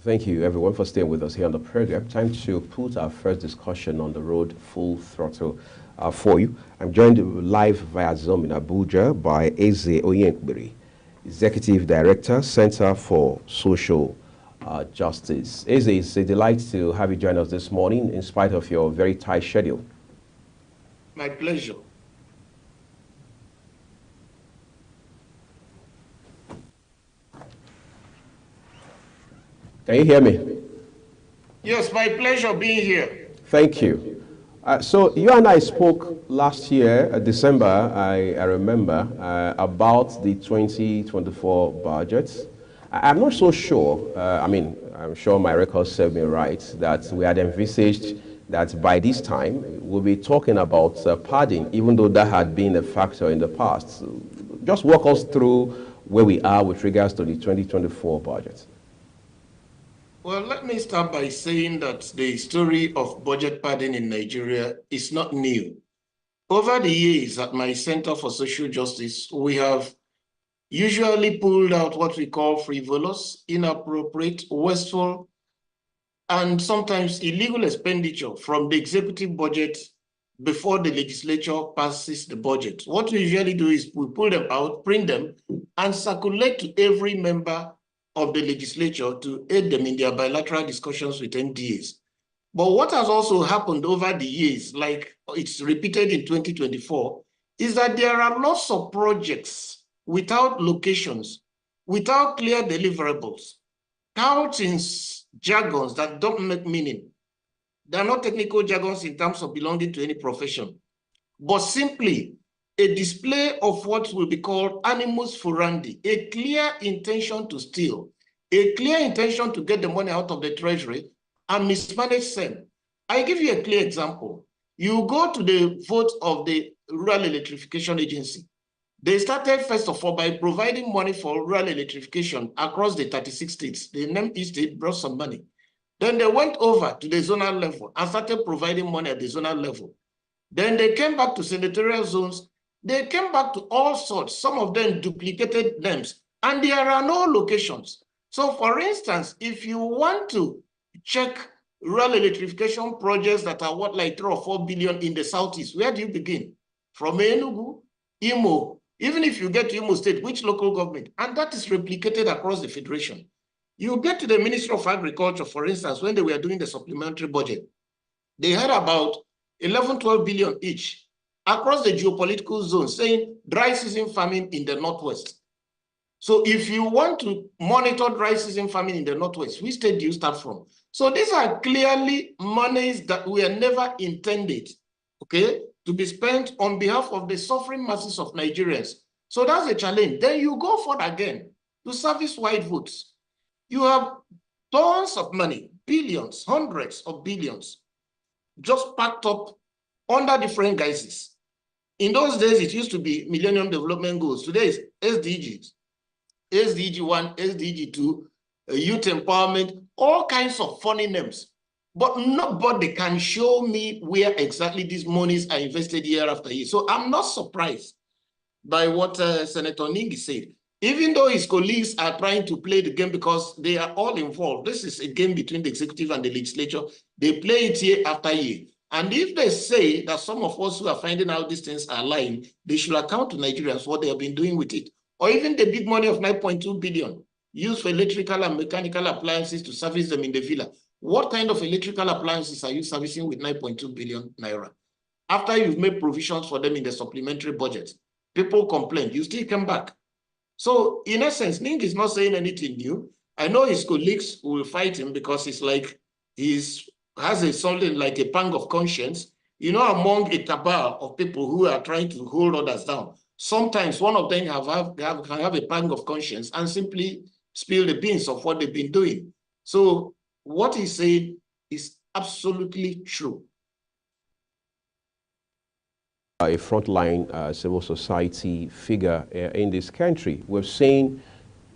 Thank you, everyone, for staying with us here on the program. Time to put our first discussion on the road full throttle for you. I'm joined live via Zoom in Abuja by Eze Oyenkbiri, Executive Director, Center for Social Justice. Eze, it's a delight to have you join us this morning in spite of your very tight schedule. My pleasure. Can you hear me? Yes, my pleasure being here. Thank you. So you and I spoke last year, December, I remember, about the 2024 budget. I'm not so sure, I'm sure my records serve me right, that we had envisaged that by this time we'll be talking about padding, even though that had been a factor in the past. So just walk us through where we are with regards to the 2024 budget. Well, let me start by saying that the story of budget padding in Nigeria is not new. Over the years at my Center for Social Justice, we have usually pulled out what we call frivolous, inappropriate, wasteful, and sometimes illegal expenditure from the executive budget before the legislature passes the budget. What we usually do is we pull them out, print them, and circulate to every member of the legislature to aid them in their bilateral discussions with MDAs. But what has also happened over the years, like it's repeated in 2024, is that there are lots of projects without locations, without clear deliverables, touting jargons that don't make meaning. They are not technical jargons in terms of belonging to any profession, but simply a display of what will be called animus furandi, a clear intention to steal, a clear intention to get the money out of the treasury and mismanage them. I give you a clear example. You go to the vote of the Rural Electrification Agency. They started, first of all, by providing money for rural electrification across the 36 states. The each state brought some money. Then they went over to the zonal level and started providing money at the zonal level. Then they came back to senatorial zones. They came back to all sorts. Some of them duplicated names, and there are no locations. So, for instance, if you want to check rural electrification projects that are what, like 3 or 4 billion in the southeast, where do you begin? From Enugu, Imo, even if you get to Imo State, which local government? And that is replicated across the federation. You get to the Ministry of Agriculture, for instance, when they were doing the supplementary budget, they had about 11, 12 billion each across the geopolitical zone, saying dry season farming in the Northwest. So if you want to monitor dry season farming in the Northwest, which state do you start from? So these are clearly monies that were never intended, okay, to be spent on behalf of the suffering masses of Nigerians. So that's a challenge. Then you go forward again to service wide votes. You have tons of money, billions, hundreds of billions, just packed up under different guises. In those days, it used to be Millennium Development Goals. Today is SDGs, SDG 1, SDG 2, youth empowerment, all kinds of funny names. But nobody can show me where exactly these monies are invested year after year. So I'm not surprised by what Senator Ningi said. Even though his colleagues are trying to play the game because they are all involved. This is a game between the executive and the legislature. They play it year after year. And if they say that some of us who are finding out these things are lying, they should account to Nigerians what they have been doing with it. Or even the big money of 9.2 billion used for electrical and mechanical appliances to service them in the villa. What kind of electrical appliances are you servicing with 9.2 billion naira? After you've made provisions for them in the supplementary budget, people complain, you still come back. So in essence, Ning is not saying anything new. I know his colleagues will fight him because it's like has something like a pang of conscience, you know, among a cabal of people who are trying to hold others down. Sometimes one of them can have a pang of conscience and simply spill the beans of what they've been doing. So what he said is absolutely true. A frontline civil society figure in this country. We've seen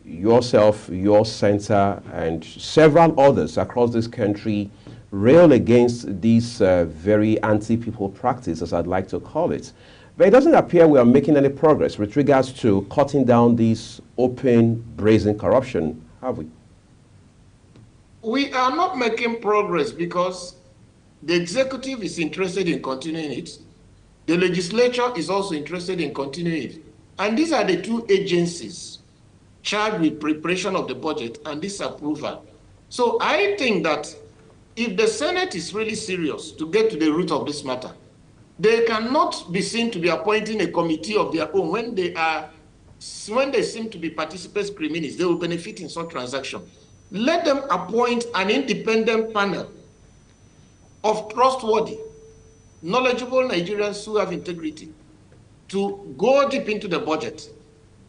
yourself, your center, and several others across this country rail against these very anti-people practice, as I'd like to call it. But it doesn't appear we are making any progress with regards to cutting down this open, brazen corruption, have we? We are not making progress because the executive is interested in continuing it. The legislature is also interested in continuing it. And these are the two agencies charged with preparation of the budget and this approval. So I think that if the Senate is really serious to get to the root of this matter, they cannot be seen to be appointing a committee of their own when they seem to be participants criminals. They will benefit in such transaction. Let them appoint an independent panel of trustworthy, knowledgeable Nigerians who have integrity to go deep into the budget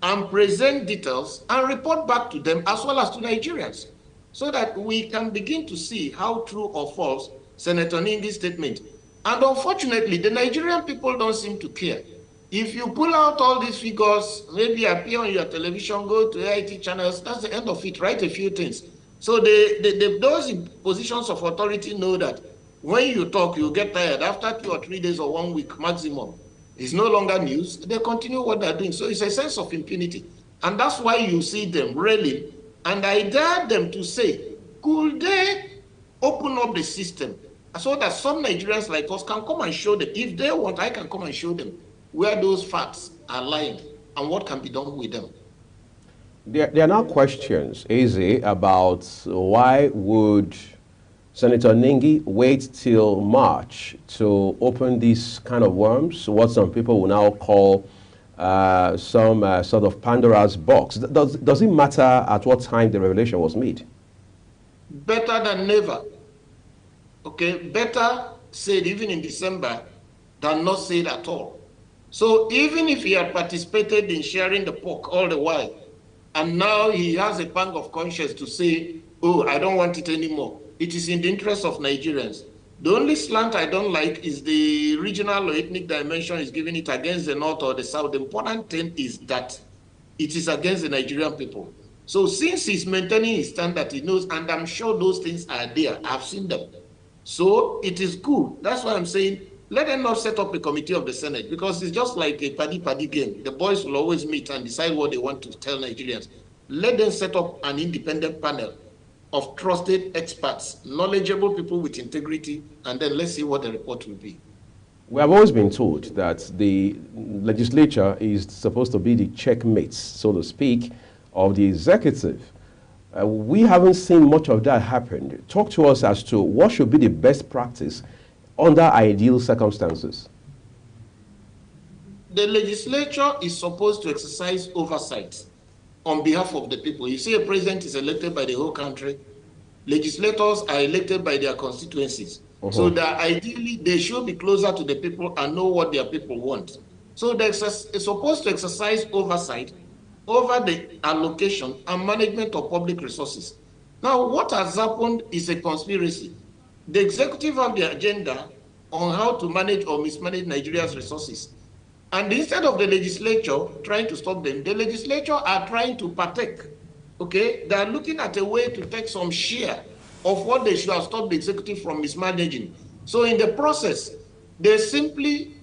and present details and report back to them as well as to Nigerians so that we can begin to see how true or false Senator Ningi's statement. And unfortunately, the Nigerian people don't seem to care. If you pull out all these figures, maybe appear on your television, go to AIT channels, that's the end of it, write a few things. So those in positions of authority know that when you talk, you get tired. After 2 or 3 days or 1 week maximum, it's no longer news. They continue what they're doing. So it's a sense of impunity. And that's why you see them railing. And I dare them to say, could they open up the system so that some Nigerians like us can come and show them? If they want, I can come and show them where those facts are lying and what can be done with them. There are now questions, Eze, about why would Senator Ningi wait till March to open these kind of worms, what some people will now call some sort of Pandora's box. Does it matter at what time the revelation was made? Better than never. Okay, better said even in December than not said at all. So even if he had participated in sharing the pork all the while, and now he has a pang of conscience to say, oh, I don't want it anymore. It is in the interest of Nigerians. The only slant I don't like is the regional or ethnic dimension is giving it against the North or the South. The important thing is that it is against the Nigerian people. So since he's maintaining his stand that he knows, and I'm sure those things are there, I've seen them. So it is good. That's why I'm saying, let them not set up a committee of the Senate, because it's just like a paddy game. The boys will always meet and decide what they want to tell Nigerians. Let them set up an independent panel of trusted experts, knowledgeable people with integrity, and then let's see what the report will be. We have always been told that the legislature is supposed to be the checkmates, so to speak, of the executive. We haven't seen much of that happen. Talk to us as to what should be the best practice under ideal circumstances. The legislature is supposed to exercise oversight on behalf of the people. You see, a president is elected by the whole country. Legislators are elected by their constituencies. So that ideally they should be closer to the people and know what their people want. So they're supposed to exercise oversight over the allocation and management of public resources. Now, what has happened is a conspiracy. The executive have the agenda on how to manage or mismanage Nigeria's resources. And instead of the legislature trying to stop them, the legislature are trying to partake. Okay, they are looking at a way to take some share of what they should have stopped the executive from mismanaging. So in the process, they simply,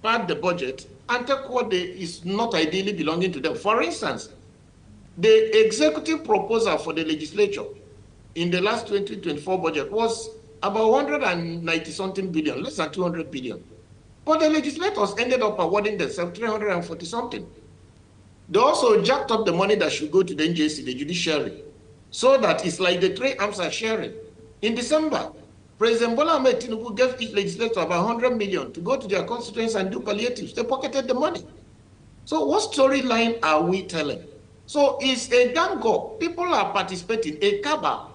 pad the budget and take what is not ideally belonging to them. For instance, the executive proposal for the legislature in the last 2024 budget was about 190-something billion, less than 200 billion. But the legislators ended up awarding themselves 340-something. They also jacked up the money that should go to the NJC, the judiciary, so that it's like the three arms are sharing. In December, President Bola Ahmed Tinubu gave each legislator about 100 million to go to their constituents and do palliatives. They pocketed the money. So what storyline are we telling? So it's a gang up. People are participating, a cabal,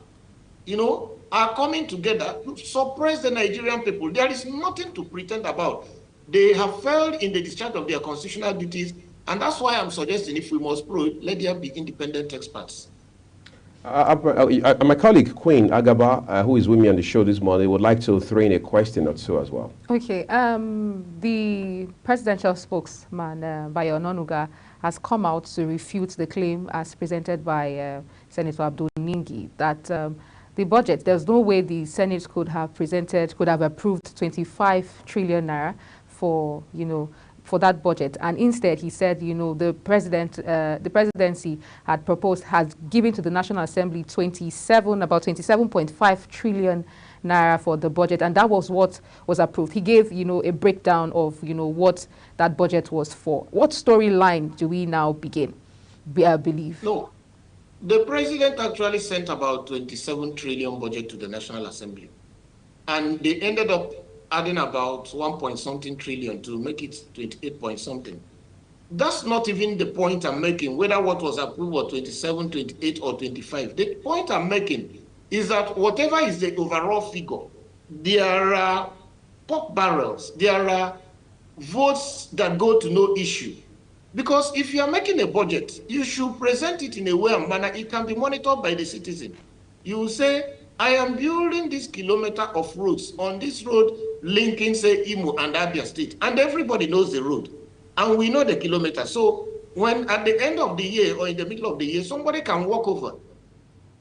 are coming together to suppress the Nigerian people. There is nothing to pretend about. They have failed in the discharge of their constitutional duties, and that's why I'm suggesting if we must probe, let there be independent experts. My colleague, Queen Agaba, who is with me on the show this morning, would like to throw in a question or two as well. Okay. The presidential spokesman, Bayo Ononuga, has come out to refute the claim as presented by Senator Abdul Ningi that the budget, there's no way the Senate could have approved 25 trillion naira for, for that budget, and instead he said, you know, the presidency had proposed, has given to the National Assembly about 27.5 trillion naira for the budget, and that was what was approved. He gave, you know, a breakdown of, you know, what that budget was for. What storyline do we now believe? No, the president actually sent about 27 trillion budget to the National Assembly, and they ended up adding about 1 point something trillion to make it 28 point something. That's not even the point I'm making, whether what was approved was 27, 28, or 25. The point I'm making is that whatever is the overall figure, there are pork barrels, there are votes that go to no issue. Because if you are making a budget, you should present it in a way and manner it can be monitored by the citizen. You will say, I am building this kilometer of roads on this road linking, say, Imo and Abia State, and everybody knows the road, and we know the kilometer. So when at the end of the year or in the middle of the year, somebody can walk over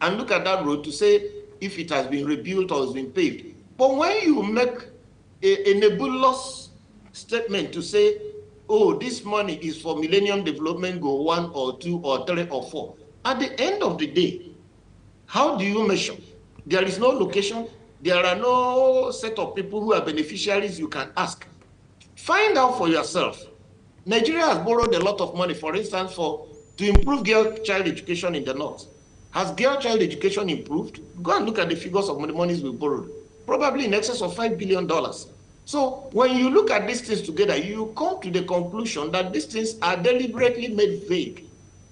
and look at that road to say if it has been rebuilt or has been paved. But when you make a nebulous statement to say, oh, this money is for Millennium Development Goal 1 or 2 or 3 or 4, at the end of the day, how do you measure? There is no location. There are no set of people who are beneficiaries you can ask. Find out for yourself. Nigeria has borrowed a lot of money, for instance, to improve girl child education in the north. Has girl child education improved? Go and look at the figures of the monies we borrowed. Probably in excess of $5 billion. So when you look at these things together, you come to the conclusion that these things are deliberately made vague,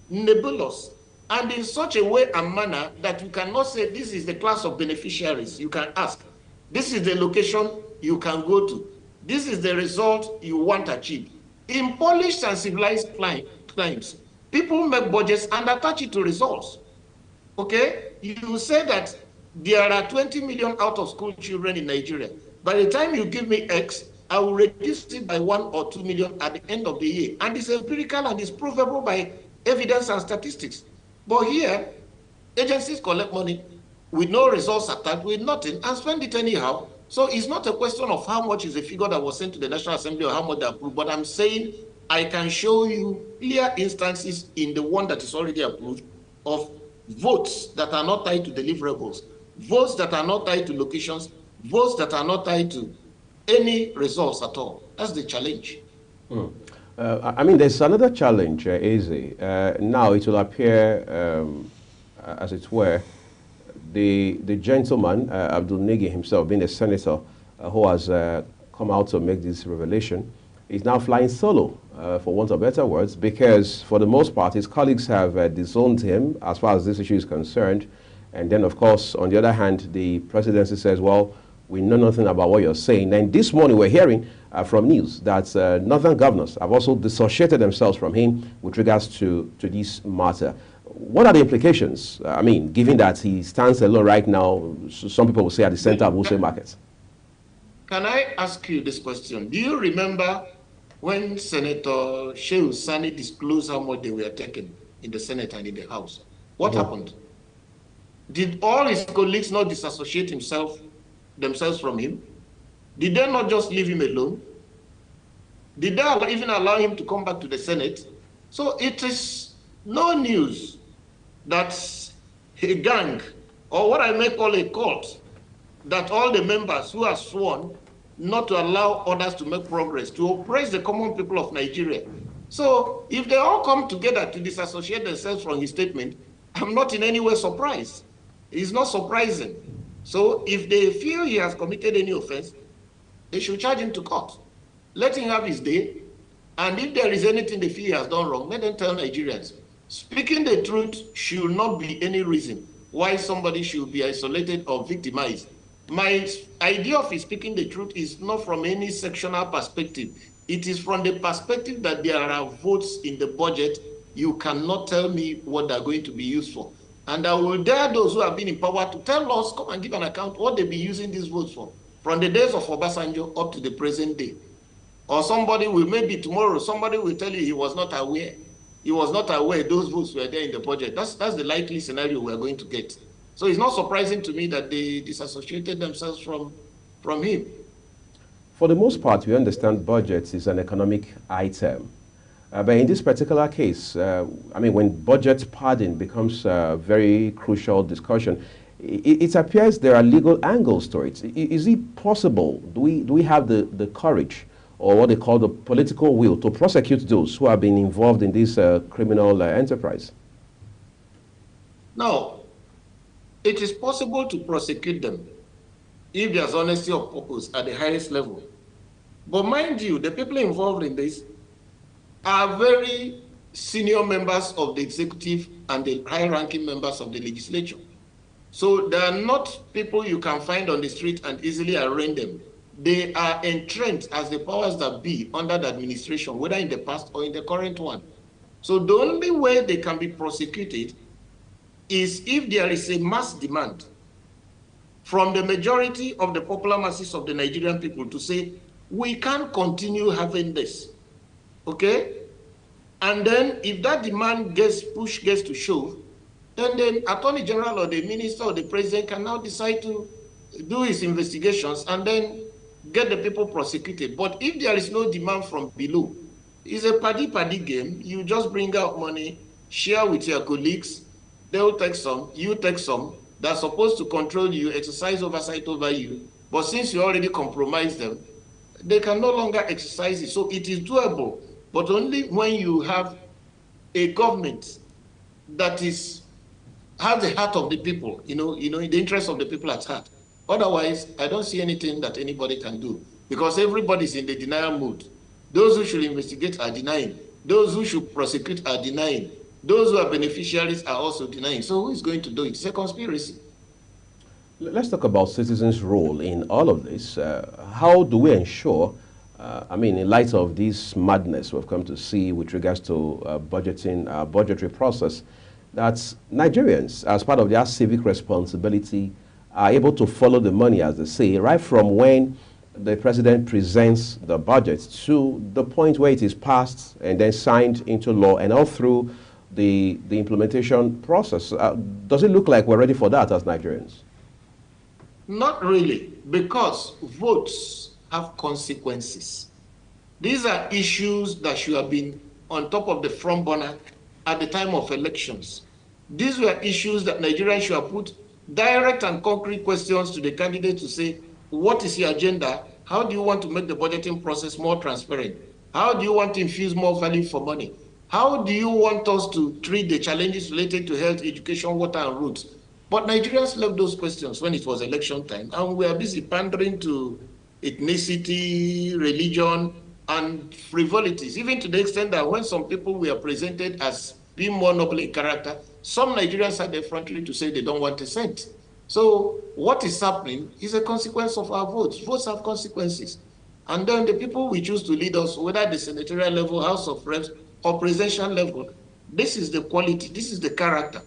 nebulous, and in such a way and manner that you cannot say this is the class of beneficiaries you can ask. This is the location you can go to. This is the result you want to achieve. In polished and civilized climes, people make budgets and attach it to results. Okay? You say that there are 20 million out of school children in Nigeria. By the time you give me X, I will reduce it by 1 or 2 million at the end of the year. And it's empirical and it's provable by evidence and statistics. But here, agencies collect money with no results attached, with nothing, and spend it anyhow. So it's not a question of how much is the figure that was sent to the National Assembly or how much they approved, but I'm saying I can show you clear instances in the one that is already approved of votes that are not tied to deliverables, votes that are not tied to locations, votes that are not tied to any results at all. That's the challenge. I mean, there's another challenge, Eze. Now it will appear, as it were, the gentleman, Abdul Negi himself, being a senator who has come out to make this revelation, is now flying solo, for want of better words, because for the most part, his colleagues have disowned him as far as this issue is concerned. And then, of course, on the other hand, the presidency says, well, we know nothing about what you're saying. And this morning we're hearing from news that northern governors have also dissociated themselves from him with regards to this matter. What are the implications? I mean, given that he stands alone right now, some people will say at the center of wholesale markets. Can I ask you this question? Do you remember when Senator Shehu Sani disclosed how much they were taking in the Senate and in the House? What happened? Did all his colleagues not disassociate themselves from him? Did they not just leave him alone? Did they even allow him to come back to the Senate? So it is no news that a gang, or what I may call a cult, that all the members who are sworn not to allow others to make progress, to oppress the common people of Nigeria. So if they all come together to disassociate themselves from his statement, I'm not in any way surprised. It's not surprising. So if they feel he has committed any offense, they should charge him to court. Let him have his day. And if there is anything they feel he has done wrong, let them tell Nigerians. Speaking the truth should not be any reason why somebody should be isolated or victimized. My idea of speaking the truth is not from any sectional perspective. It is from the perspective that there are votes in the budget. You cannot tell me what they're going to be used for. And I will dare those who have been in power to tell us, come and give an account what they'll be using these votes for, from the days of Obasanjo up to the present day. Or somebody will, maybe tomorrow, somebody will tell you he was not aware. He was not aware those votes were there in the budget. That's the likely scenario we're going to get. So it's not surprising to me that they disassociated themselves from him. For the most part, we understand budgets is an economic item. But in this particular case, I mean, when budget padding becomes a very crucial discussion, it appears there are legal angles to it. Is it possible? Do we have the courage or what they call the political will to prosecute those who have been involved in this criminal enterprise? Now, it is possible to prosecute them if there's honesty of purpose at the highest level. But mind you, the people involved in this are very senior members of the executive and the high-ranking members of the legislature. So they are not people you can find on the street and easily arraign them. They are entrenched as the powers that be under the administration, whether in the past or in the current one. So the only way they can be prosecuted is if there is a mass demand from the majority of the popular masses of the Nigerian people to say, we can't continue having this, okay? And then if that demand gets to shove, then the Attorney General or the Minister or the President can now decide to do his investigations and then get the people prosecuted. But if there is no demand from below, it's a paddy game. You just bring out money, share with your colleagues, they'll take some, you take some, they're supposed to control you, exercise oversight over you. But since you already compromised them, they can no longer exercise it. So it is doable, but only when you have a government that has the heart of the people, the interest of the people at heart. Otherwise, I don't see anything that anybody can do because everybody's in the denial mood. Those who should investigate are denying. Those who should prosecute are denying. Those who are beneficiaries are also denying. So who is going to do it? It's a conspiracy. Let's talk about citizens' role in all of this. How do we ensure, in light of this madness we've come to see with regards to budgeting, budgetary process, that Nigerians, as part of their civic responsibility, are able to follow the money, as they say, right from when the president presents the budget to the point where it is passed and then signed into law and all through the implementation process. Does it look like we're ready for that as Nigerians? Not really, because votes have consequences. These are issues that should have been on top of the front burner at the time of elections. These were issues that Nigerians should have put direct and concrete questions to the candidate to say, what is your agenda? How do you want to make the budgeting process more transparent? How do you want to infuse more value for money? How do you want us to treat the challenges related to health, education, water, and roads? But Nigerians left those questions when it was election time, and we are busy pandering to ethnicity, religion, and frivolities, even to the extent that when some people were presented as being more noble in character, some Nigerians had the effrontery to say they don't want a cent. So what is happening is a consequence of our votes. Votes have consequences. And then the people we choose to lead us, whether at the senatorial level, House of Reps, or presidential level, this is the quality, this is the character.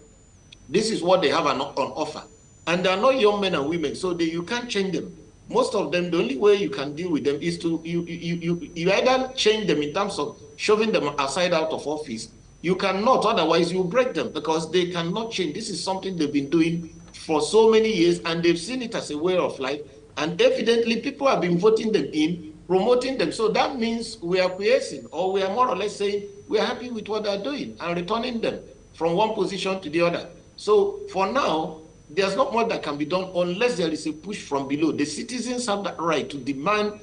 This is what they have on offer. And they are not young men and women, so you can't change them. Most of them, the only way you can deal with them is to, you either change them in terms of shoving them aside out of office. You cannot, otherwise you break them because they cannot change. This is something they've been doing for so many years and they've seen it as a way of life. And evidently people have been voting them in, promoting them. So that means we are quiescing, or we are more or less saying we are happy with what they're doing and returning them from one position to the other. So for now, there's not much that can be done unless there is a push from below. The citizens have that right to demand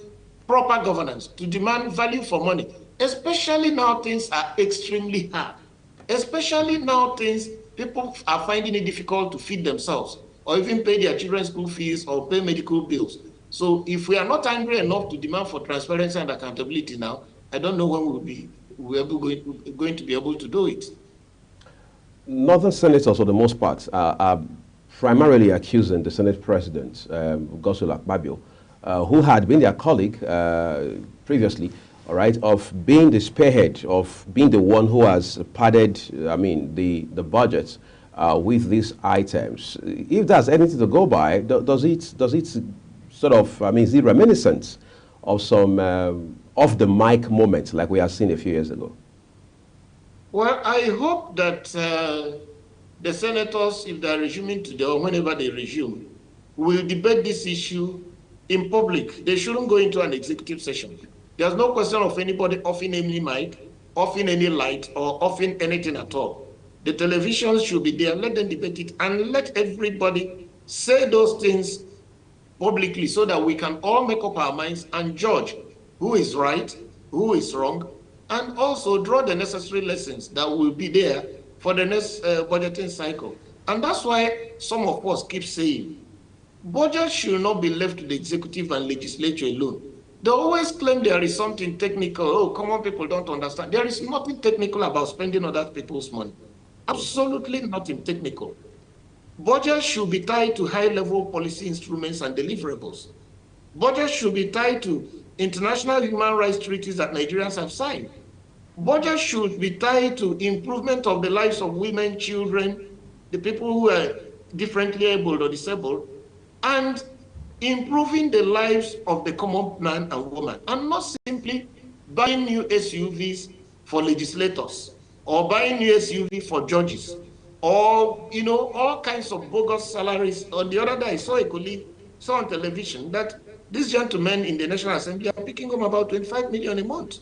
proper governance, to demand value for money, especially now things are extremely hard. Especially now people are finding it difficult to feed themselves or even pay their children's school fees or pay medical bills. So if we are not angry enough to demand for transparency and accountability now, I don't know when we're going to be able to do it. Northern senators, for the most part, are primarily accusing the Senate President, Godswill Akpabio, who had been their colleague previously, all right, of being the spearhead, of being the one who has padded, the budget with these items. If there's anything to go by, does it sort of, is it reminiscent of some off-the-mic moments like we have seen a few years ago? Well, I hope that the senators, if they're resuming today or whenever they resume, will debate this issue in public. They shouldn't go into an executive session. There's no question of anybody offing any mic, offing any light, or offing anything at all. The televisions should be there, let them debate it, and let everybody say those things publicly so that we can all make up our minds and judge who is right, who is wrong, and also draw the necessary lessons that will be there for the next budgeting cycle. And that's why some of us keep saying, budget should not be left to the executive and legislature alone. They always claim there is something technical. Oh, common people don't understand. There is nothing technical about spending other people's money. Absolutely nothing technical. Budget should be tied to high-level policy instruments and deliverables. Budget should be tied to international human rights treaties that Nigerians have signed. Budget should be tied to improvement of the lives of women, children, the people who are differently able or disabled, and improving the lives of the common man and woman, and not simply buying new SUVs for legislators or buying new SUV for judges, or all kinds of bogus salaries. On the other day, I saw a colleague on television that these gentlemen in the National Assembly are picking up about 25 million a month.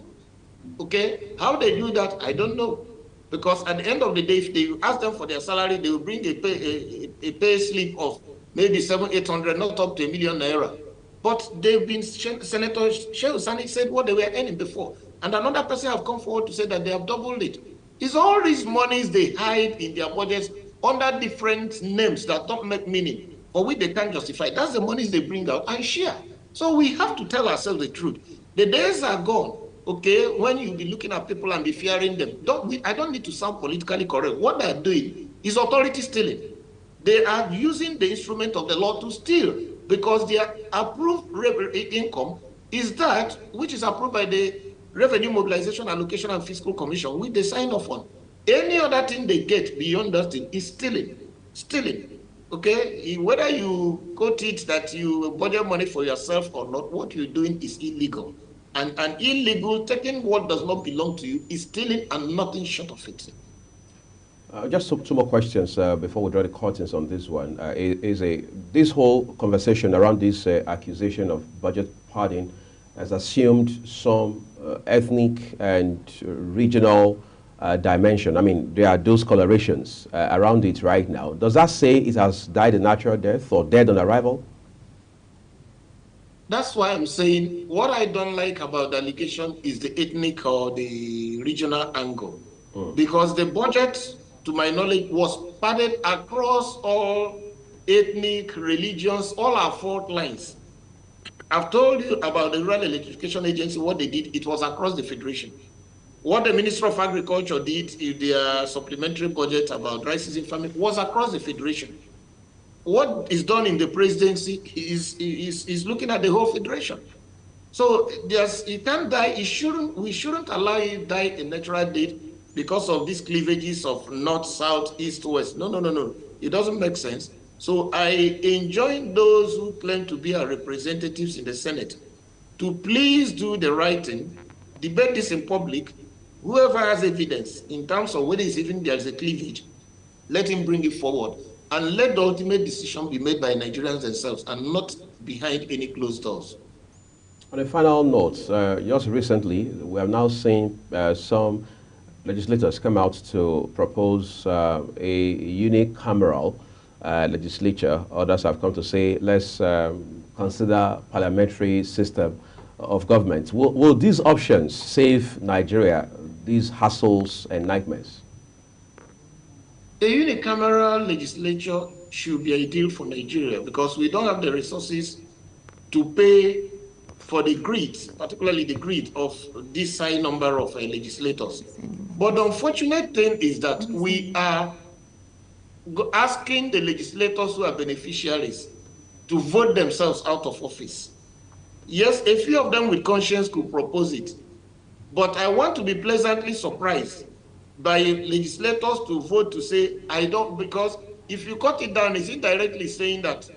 Okay, how they do that, I don't know. Because at the end of the day, if they ask them for their salary, they will bring a pay slip of maybe 700-800, not up to £1 million naira. But they've been, Senator Shehu Sani said what they were earning before. And another person have come forward to say that they have doubled it. It's all these monies they hide in their budgets under different names that don't make meaning, for which they can't justify. That's the monies they bring out and share. So we have to tell ourselves the truth. The days are gone, okay, when you be looking at people and be fearing them. I don't need to sound politically correct. What they're doing is authority stealing. They are using the instrument of the law to steal, because their approved income is that which is approved by the Revenue Mobilization, Allocation, and Fiscal Commission, which they sign off on. Any other thing they get beyond that thing is stealing. Stealing. Okay? Whether you quote it that you budget money for yourself or not, what you're doing is illegal. And illegal, taking what does not belong to you, is stealing and nothing short of it. Just two more questions before we draw the curtains on this one. This whole conversation around this accusation of budget padding has assumed some ethnic and regional dimension. I mean, there are those colorations around it right now. Does that say it has died a natural death or dead on arrival? That's why I'm saying what I don't like about the allegation is the ethnic or the regional angle. Because the budget, to my knowledge, was padded across all ethnic, religions, all our fault lines. I've told you about the Rural Electrification Agency, what they did. It was across the Federation. What the Minister of Agriculture did in their supplementary budget about dry season farming was across the Federation. What is done in the presidency is looking at the whole Federation. So it can't die. We shouldn't allow it die a natural death because of these cleavages of north, south, east, west. No. It doesn't make sense. So I enjoin those who claim to be our representatives in the Senate to please do the right thing, debate this in public. Whoever has evidence in terms of whether it's even there's a cleavage, let him bring it forward, and let the ultimate decision be made by Nigerians themselves and not behind any closed doors. On a final note, just recently, we have now seen some legislators come out to propose a unicameral legislature. Others have come to say, let's consider parliamentary system of government. Will these options save Nigeria these hassles and nightmares? A unicameral legislature should be ideal for Nigeria because we don't have the resources to pay for the greed, particularly the greed of this high number of legislators. But the unfortunate thing is that we are asking the legislators who are beneficiaries to vote themselves out of office. Yes, a few of them with conscience could propose it, but I want to be pleasantly surprised by legislators to vote to say, I don't, because if you cut it down, it's indirectly saying that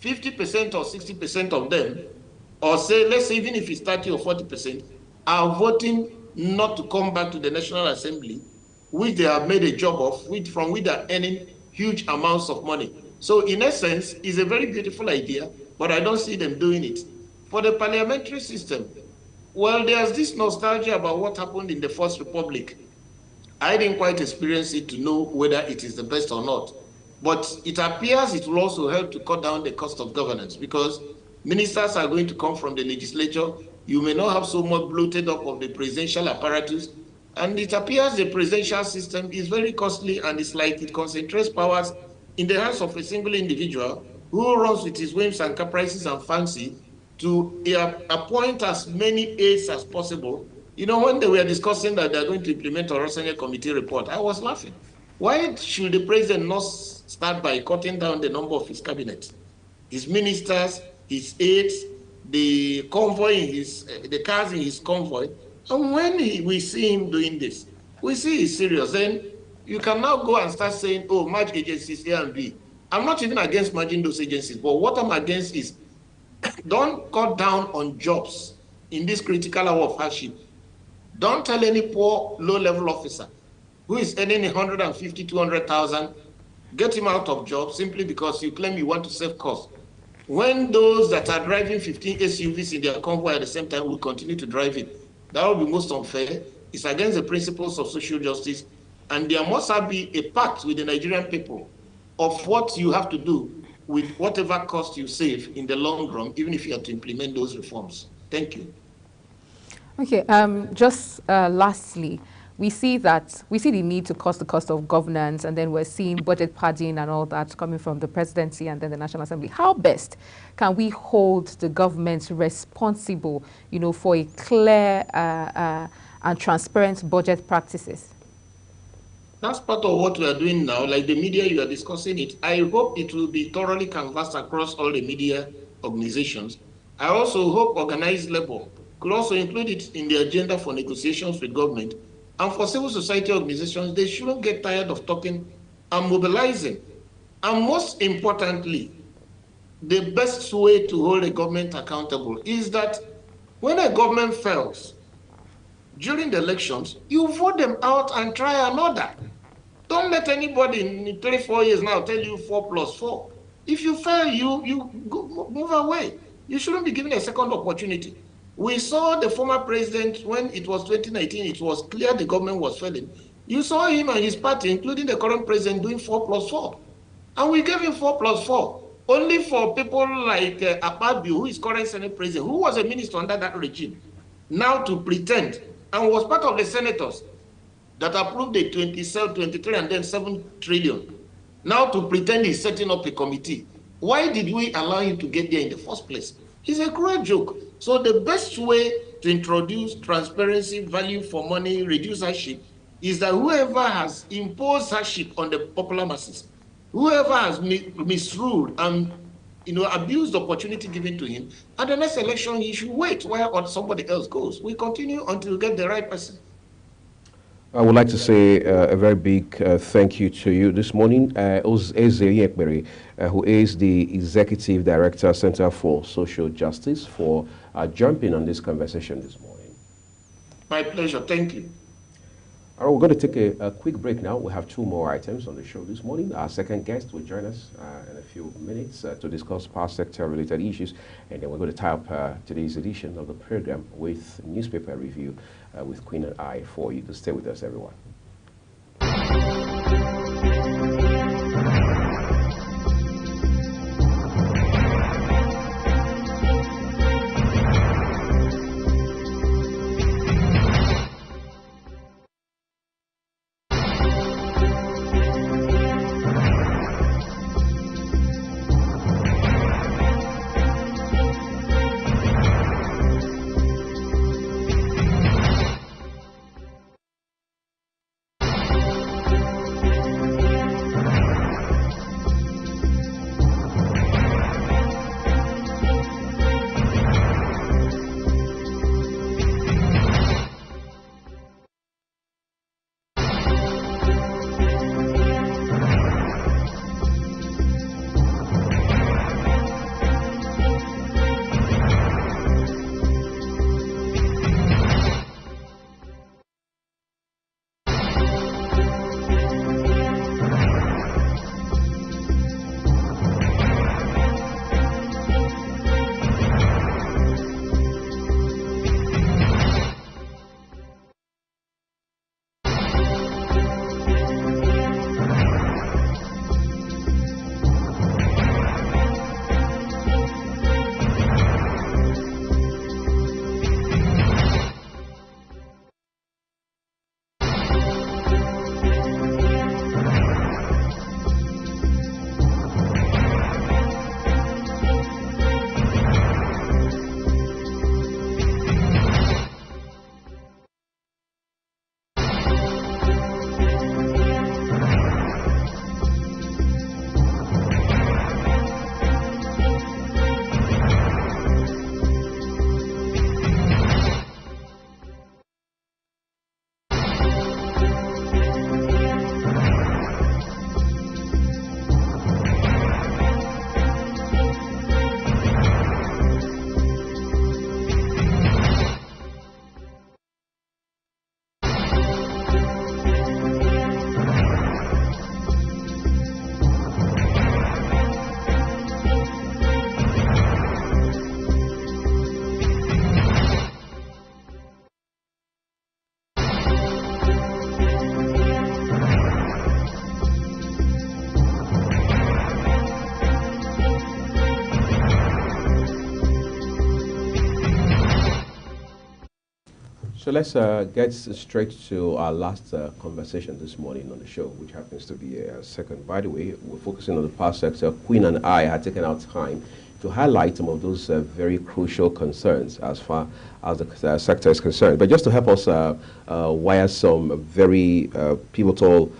50% or 60% of them, or say, let's say even if it's 30 or 40%, are voting not to come back to the National Assembly, which they have made a job of, from which they are earning huge amounts of money. So in essence, it's a very beautiful idea, but I don't see them doing it. For the parliamentary system, well, there's this nostalgia about what happened in the First Republic. I didn't quite experience it to know whether it is the best or not. But it appears it will also help to cut down the cost of governance because ministers are going to come from the legislature. You may not have so much bloated up of the presidential apparatus. And it appears the presidential system is very costly and it's like it concentrates powers in the hands of a single individual who runs with his whims and caprices and fancy to appoint as many aides as possible. You know, when they were discussing that they're going to implement a Rossenia committee report, I was laughing. Why should the president not start by cutting down the number of his cabinet, his ministers, his aides, the convoy in his, the cars in his convoy? And when we see him doing this, we see he's serious. Then you can now go and start saying, oh, merge agencies A and B. I'm not even against merging those agencies, but what I'm against is don't cut down on jobs in this critical hour of hardship. Don't tell any poor, low-level officer who is earning 150, 200,000, get him out of job simply because you claim you want to save costs. When those that are driving 15 SUVs in their convoy at the same time will continue to drive it, that will be most unfair. It's against the principles of social justice, and there must be a pact with the Nigerian people of what you have to do with whatever cost you save in the long run, even if you have to implement those reforms. Thank you. Okay, just lastly, we see the need to cut the cost of governance, and then we're seeing budget padding and all that coming from the presidency and then the National Assembly. How best can we hold the government responsible, you know, for a clear and transparent budget practices? That's part of what we are doing now. Like the media, you are discussing it. I hope it will be thoroughly canvassed across all the media organizations. I also hope organized labor could also include it in the agenda for negotiations with government. And for civil society organizations, they shouldn't get tired of talking and mobilizing. And most importantly, the best way to hold a government accountable is that when a government fails during the elections, you vote them out and try another. Don't let anybody in 3, 4 years now tell you 4+4. If you fail, you move away. You shouldn't be given a second opportunity. We saw the former president when it was 2019, it was clear the government was failing. You saw him and his party, including the current president, doing 4+4. And we gave him 4+4, only for people like Akpabio, who is current Senate president, who was a minister under that regime, now to pretend and was part of the senators that approved the 27, 23, and then 7 trillion. Now to pretend he's setting up a committee. Why did we allow him to get there in the first place? It's a cruel joke. So the best way to introduce transparency, value for money, reduce hardship, is that whoever has imposed hardship on the popular masses, whoever has misruled and abused the opportunity given to him, at the next election he should wait while somebody else goes. We continue until we get the right person. I would like to say a very big thank you to you this morning, Eze Yekberi, who is the Executive Director, Center for Social Justice, for jumping on this conversation this morning. My pleasure. Thank you. All right, we're going to take a quick break now. We have 2 more items on the show this morning. Our second guest will join us in a few minutes to discuss power sector-related issues, and then we're going to tie up today's edition of the program with newspaper review with Queen and I for you to stay with us, everyone. So let's get straight to our last conversation this morning on the show, which happens to be a second. By the way, we're focusing on the power sector. Queen and I had taken our time to highlight some of those very crucial concerns as far as the sector is concerned. But just to help us wire some very pivotal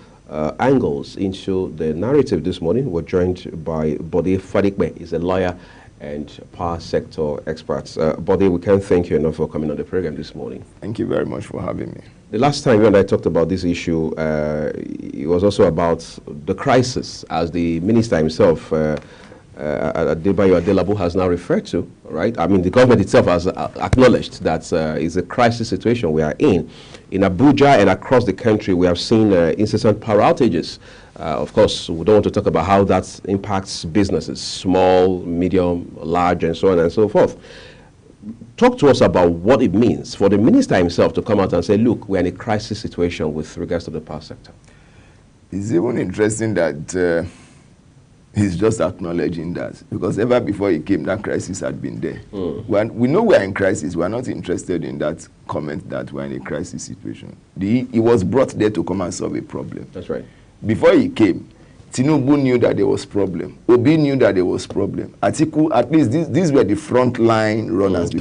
angles into the narrative this morning, we're joined by Bode Fadikbe. He's a lawyer and power sector experts. Bode, we can't thank you enough for coming on the program this morning. Thank you very much for having me. The last time you and I talked about this issue, it was also about the crisis, as the minister himself, Adebayo Adelabu, has now referred to, right? I mean, the government itself has acknowledged that it's a crisis situation we are in. In Abuja and across the country, we have seen incessant power outages. Of course, we don't want to talk about how that impacts businesses, small, medium, large, and so on and so forth. Talk to us about what it means for the minister himself to come out and say, look, we're in a crisis situation with regards to the power sector. It's even interesting that he's just acknowledging that, because ever before he came, that crisis had been there. We know we're in crisis. We're not interested in that comment that we're in a crisis situation. He was brought there to come and solve a problem. That's right. Before he came, Tinubu knew that there was problem. Obi knew that there was problem. Atiku, at least these were the frontline runners,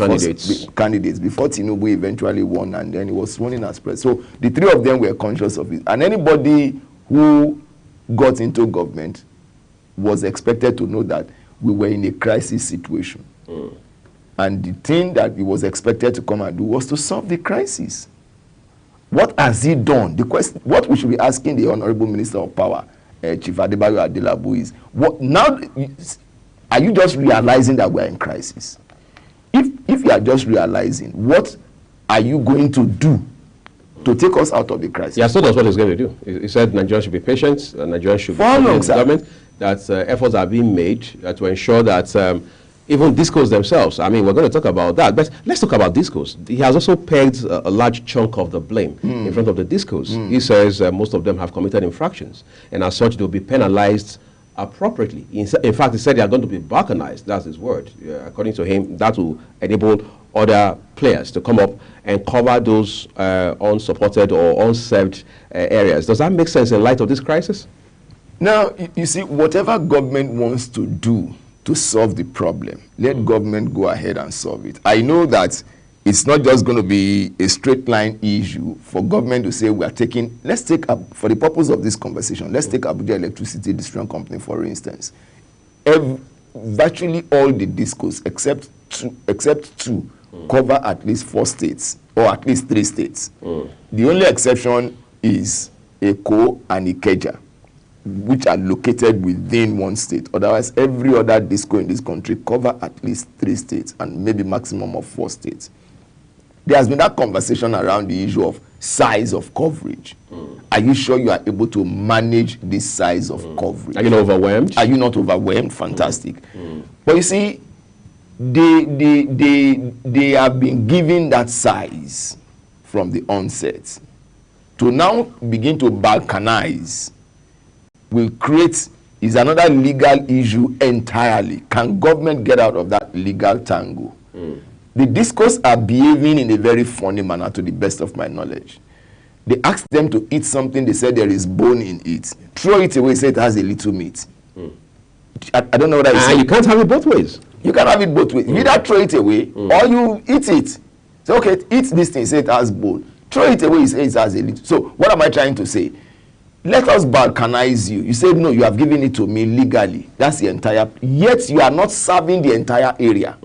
candidates before Tinubu eventually won, and then he was sworn in as president. So the three of them were conscious of it. And anybody who got into government was expected to know that we were in a crisis situation. And the thing that he was expected to come and do was to solve the crisis. What has he done? The question, what we should be asking the Honorable Minister of Power, Chief Adebayo Adelabu, is, what now? Are you just realizing that we are in crisis? If you are just realizing, what are you going to do to take us out of the crisis? Yeah, so that's what he's going to do. He said Nigeria should be patient, Nigeria should be government, that efforts are being made to ensure that even discos themselves, I mean, we're going to talk about that, but let's talk about discos. He has also pegged a large chunk of the blame in front of the discos. He says most of them have committed infractions, and as such, they'll be penalized appropriately. In fact, he said they are going to be balkanized. That's his word. According to him, that will enable other players to come up and cover those unsupported or unserved areas. Does that make sense in light of this crisis? Now, you see, whatever government wants to do to solve the problem, let government go ahead and solve it. I know that it's not just going to be a straight line issue for government to say we are taking, let's take up, for the purpose of this conversation, let's take Abuja Electricity Distribution Company, for instance. Virtually all the discos, except two, cover at least 4 states, or at least 3 states. The only exception is Eko and Ikeja, which are located within 1 state. Otherwise, every other disco in this country cover at least 3 states and maybe maximum of 4 states. There has been that conversation around the issue of size of coverage. Are you sure you are able to manage this size of coverage? Are you not overwhelmed? Are you not overwhelmed? Fantastic. But you see, they have been given that size from the onset. To now begin to balkanize will create, is another legal issue entirely. Can government get out of that legal tangle? The discos are behaving in a very funny manner, to the best of my knowledge. They asked them to eat something, they said there is bone in it. Throw it away, say it has a little meat. I don't know what I say. You can't have it both ways. You can't have it both ways. You either throw it away or you eat it. Say, okay, eat this thing, say it has bone. Throw it away, say it has a little. So what am I trying to say? Let us balkanize you. You say, no, you have given it to me legally. That's the entire, yet you are not serving the entire area.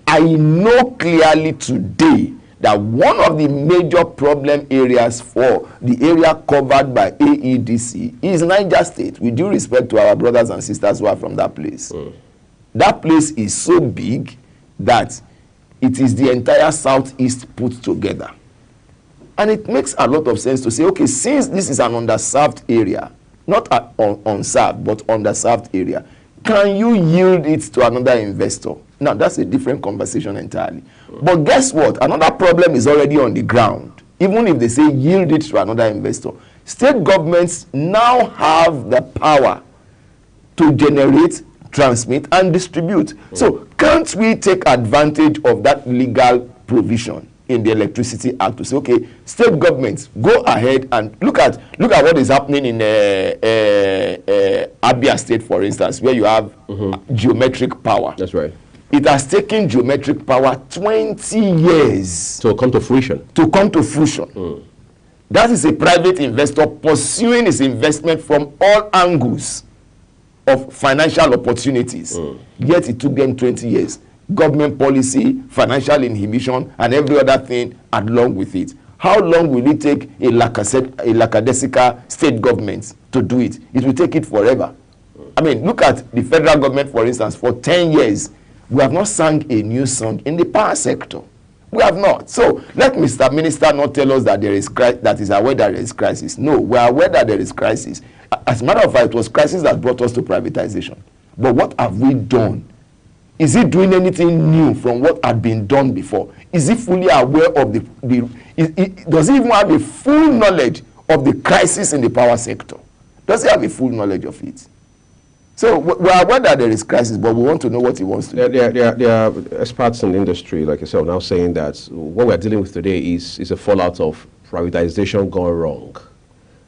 I know clearly today that one of the major problem areas for the area covered by AEDC is Niger State, with due respect to our brothers and sisters who are from that place. That place is so big that it is the entire southeast put together. And it makes a lot of sense to say, okay, since this is an underserved area, not unserved, but underserved area, can you yield it to another investor? Now, that's a different conversation entirely. But guess what? Another problem is already on the ground. Even if they say yield it to another investor, state governments now have the power to generate, transmit, and distribute. So can't we take advantage of that legal provision in the Electricity Act to say, okay, state governments, go ahead and look at what is happening in Abia State, for instance, where you have geometric power. That's right. It has taken geometric power 20 years to come to fruition. That is a private investor pursuing his investment from all angles of financial opportunities. Yet it took them 20 years. Government policy, financial inhibition, and every other thing along with it. How long will it take a lackadaisical state government to do it? It will take it forever. I mean, look at the federal government, for instance. For 10 years, we have not sung a new song in the power sector. We have not. So let Mr. Minister not tell us that there is that is aware that there is crisis. No, we are aware that there is crisis. As a matter of fact, it was crisis that brought us to privatization. But what have we done? Is he doing anything new from what had been done before? Is he fully aware of does he even have a full knowledge of the crisis in the power sector? Does he have a full knowledge of it? So we are aware that there is crisis, but we want to know what he wants to do. There are experts in the industry, like yourself, now saying that what we're dealing with today is a fallout of privatization gone wrong.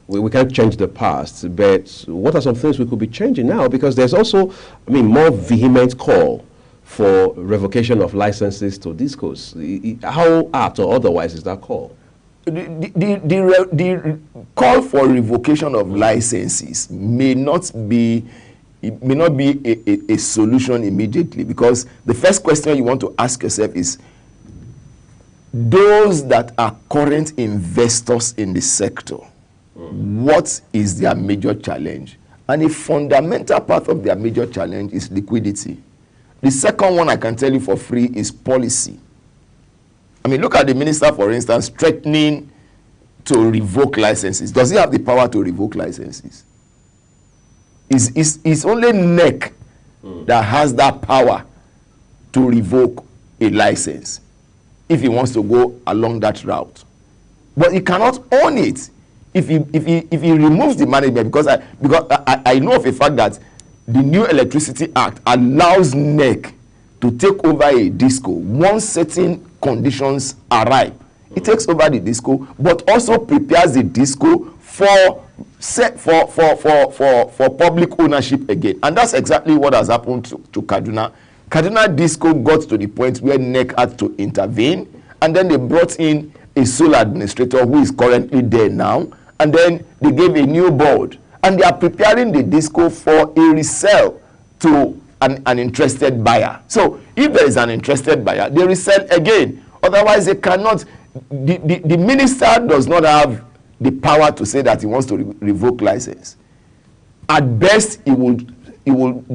We can't change the past, but what are some things we could be changing now? Because there's also, more vehement call for revocation of licenses to discos. How apt or otherwise is that call? The call for revocation of licenses may not be a solution immediately, because the first question you want to ask yourself is, those that are current investors in the sector, what is their major challenge? And a fundamental part of their major challenge is liquidity. The second one I can tell you for free is policy. Look at the minister, for instance, threatening to revoke licenses. Does he have the power to revoke licenses? It's only NEC that has that power to revoke a license if he wants to go along that route. But he cannot own it if he removes the management, because I know of a fact that the new Electricity Act allows NEC to take over a disco once certain conditions are ripe. It takes over the disco, but also prepares the disco for public ownership again. And that's exactly what has happened to Kaduna. Kaduna disco got to the point where NEC had to intervene, and then they brought in a sole administrator who is currently there now, and then they gave a new board, and they are preparing the disco for a resale to an interested buyer. So if there is an interested buyer, they resell again. Otherwise, they cannot. The minister does not have the power to say that he wants to revoke license. At best, he will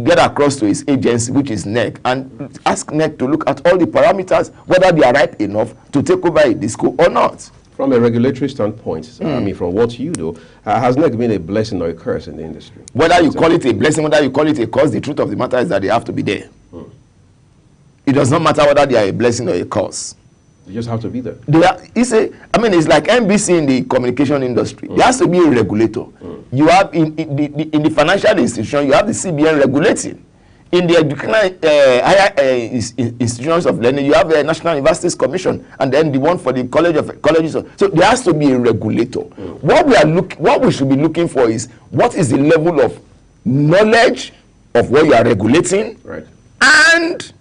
get across to his agency, which is NEC, and ask NEC to look at all the parameters, whether they are ripe enough to take over a disco or not. From a regulatory standpoint, from what you do, has NEC been a blessing or a curse in the industry? Whether you call it a blessing, whether you call it a curse, the truth of the matter is that they have to be there. It does not matter whether they are a blessing or a curse. You just have to be there. It's like NBC in the communication industry. There has to be a regulator. You have in the financial institution, you have the CBN regulating. In the higher institutions of learning, you have the National Universities Commission, and then the one for the colleges. So there has to be a regulator. What we should be looking for is, what is the level of knowledge of what you are regulating, right, and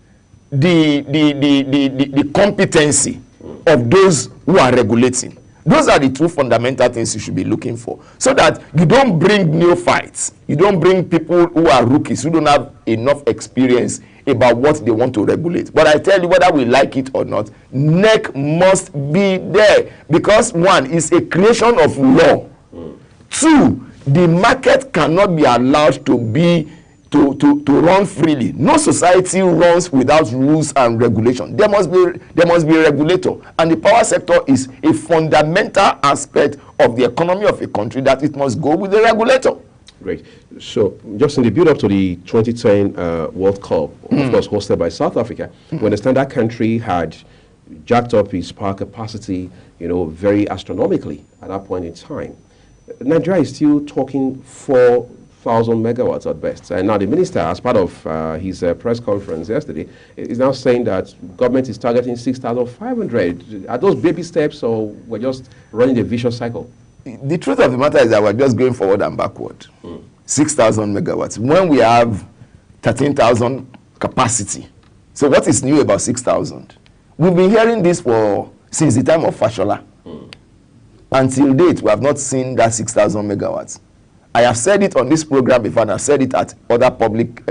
the competency of those who are regulating. Those are the two fundamental things you should be looking for, so that you don't bring neophytes. You don't bring people who are rookies, who don't have enough experience about what they want to regulate. But I tell you, whether we like it or not, NEC must be there, because one, is a creation of law. Two, the market cannot be allowed to run freely. No society runs without rules and regulation. There must be a regulator, and the power sector is a fundamental aspect of the economy of a country, that it must go with the regulator. Great. So, just in the build-up to the 2010 World Cup, of course, hosted by South Africa, we understand that country had jacked up its power capacity, very astronomically at that point in time. Nigeria is still talking for megawatts at best. And now the minister, as part of his press conference yesterday, is now saying that government is targeting 6,500. Are those baby steps, or we're just running a vicious cycle? The truth of the matter is that we're just going forward and backward. 6,000 megawatts. When we have 13,000 capacity. So what is new about 6,000? We've been hearing this since the time of Fashola. Until date, we have not seen that 6,000 megawatts. I have said it on this program before, and I've said it at other public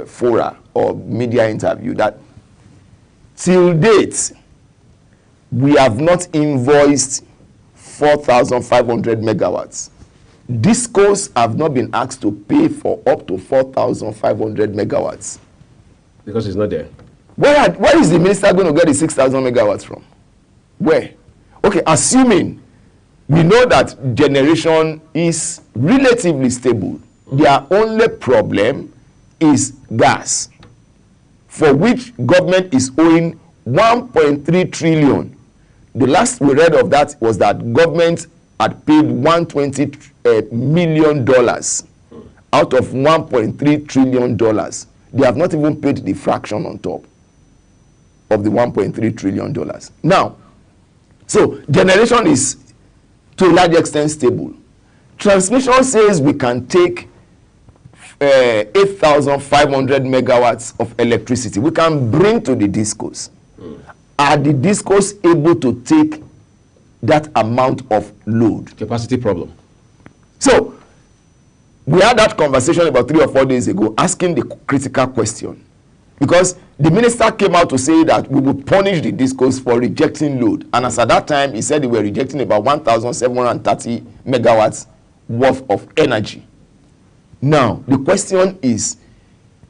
fora or media interview, that till date, we have not invoiced 4,500 megawatts. Discos have not been asked to pay for up to 4,500 megawatts. Because it's not there. Where is the minister going to get the 6,000 megawatts from? Where? Okay, assuming we know that generation is relatively stable. Their only problem is gas, for which government is owing 1.3 trillion. The last we read of that was that government had paid $120 million out of $1.3 trillion. They have not even paid the fraction on top of the $1.3 trillion. Now, so generation is to a large extent stable. Transmission says we can take 8,500 megawatts of electricity. We can bring to the discos. Are the discos able to take that amount of load? Capacity problem. So, we had that conversation about 3 or 4 days ago, asking the critical question. Because the minister came out to say that we would punish the discos for rejecting load. And as at that time, he said they were rejecting about 1,730 megawatts worth of energy. Now, the question is,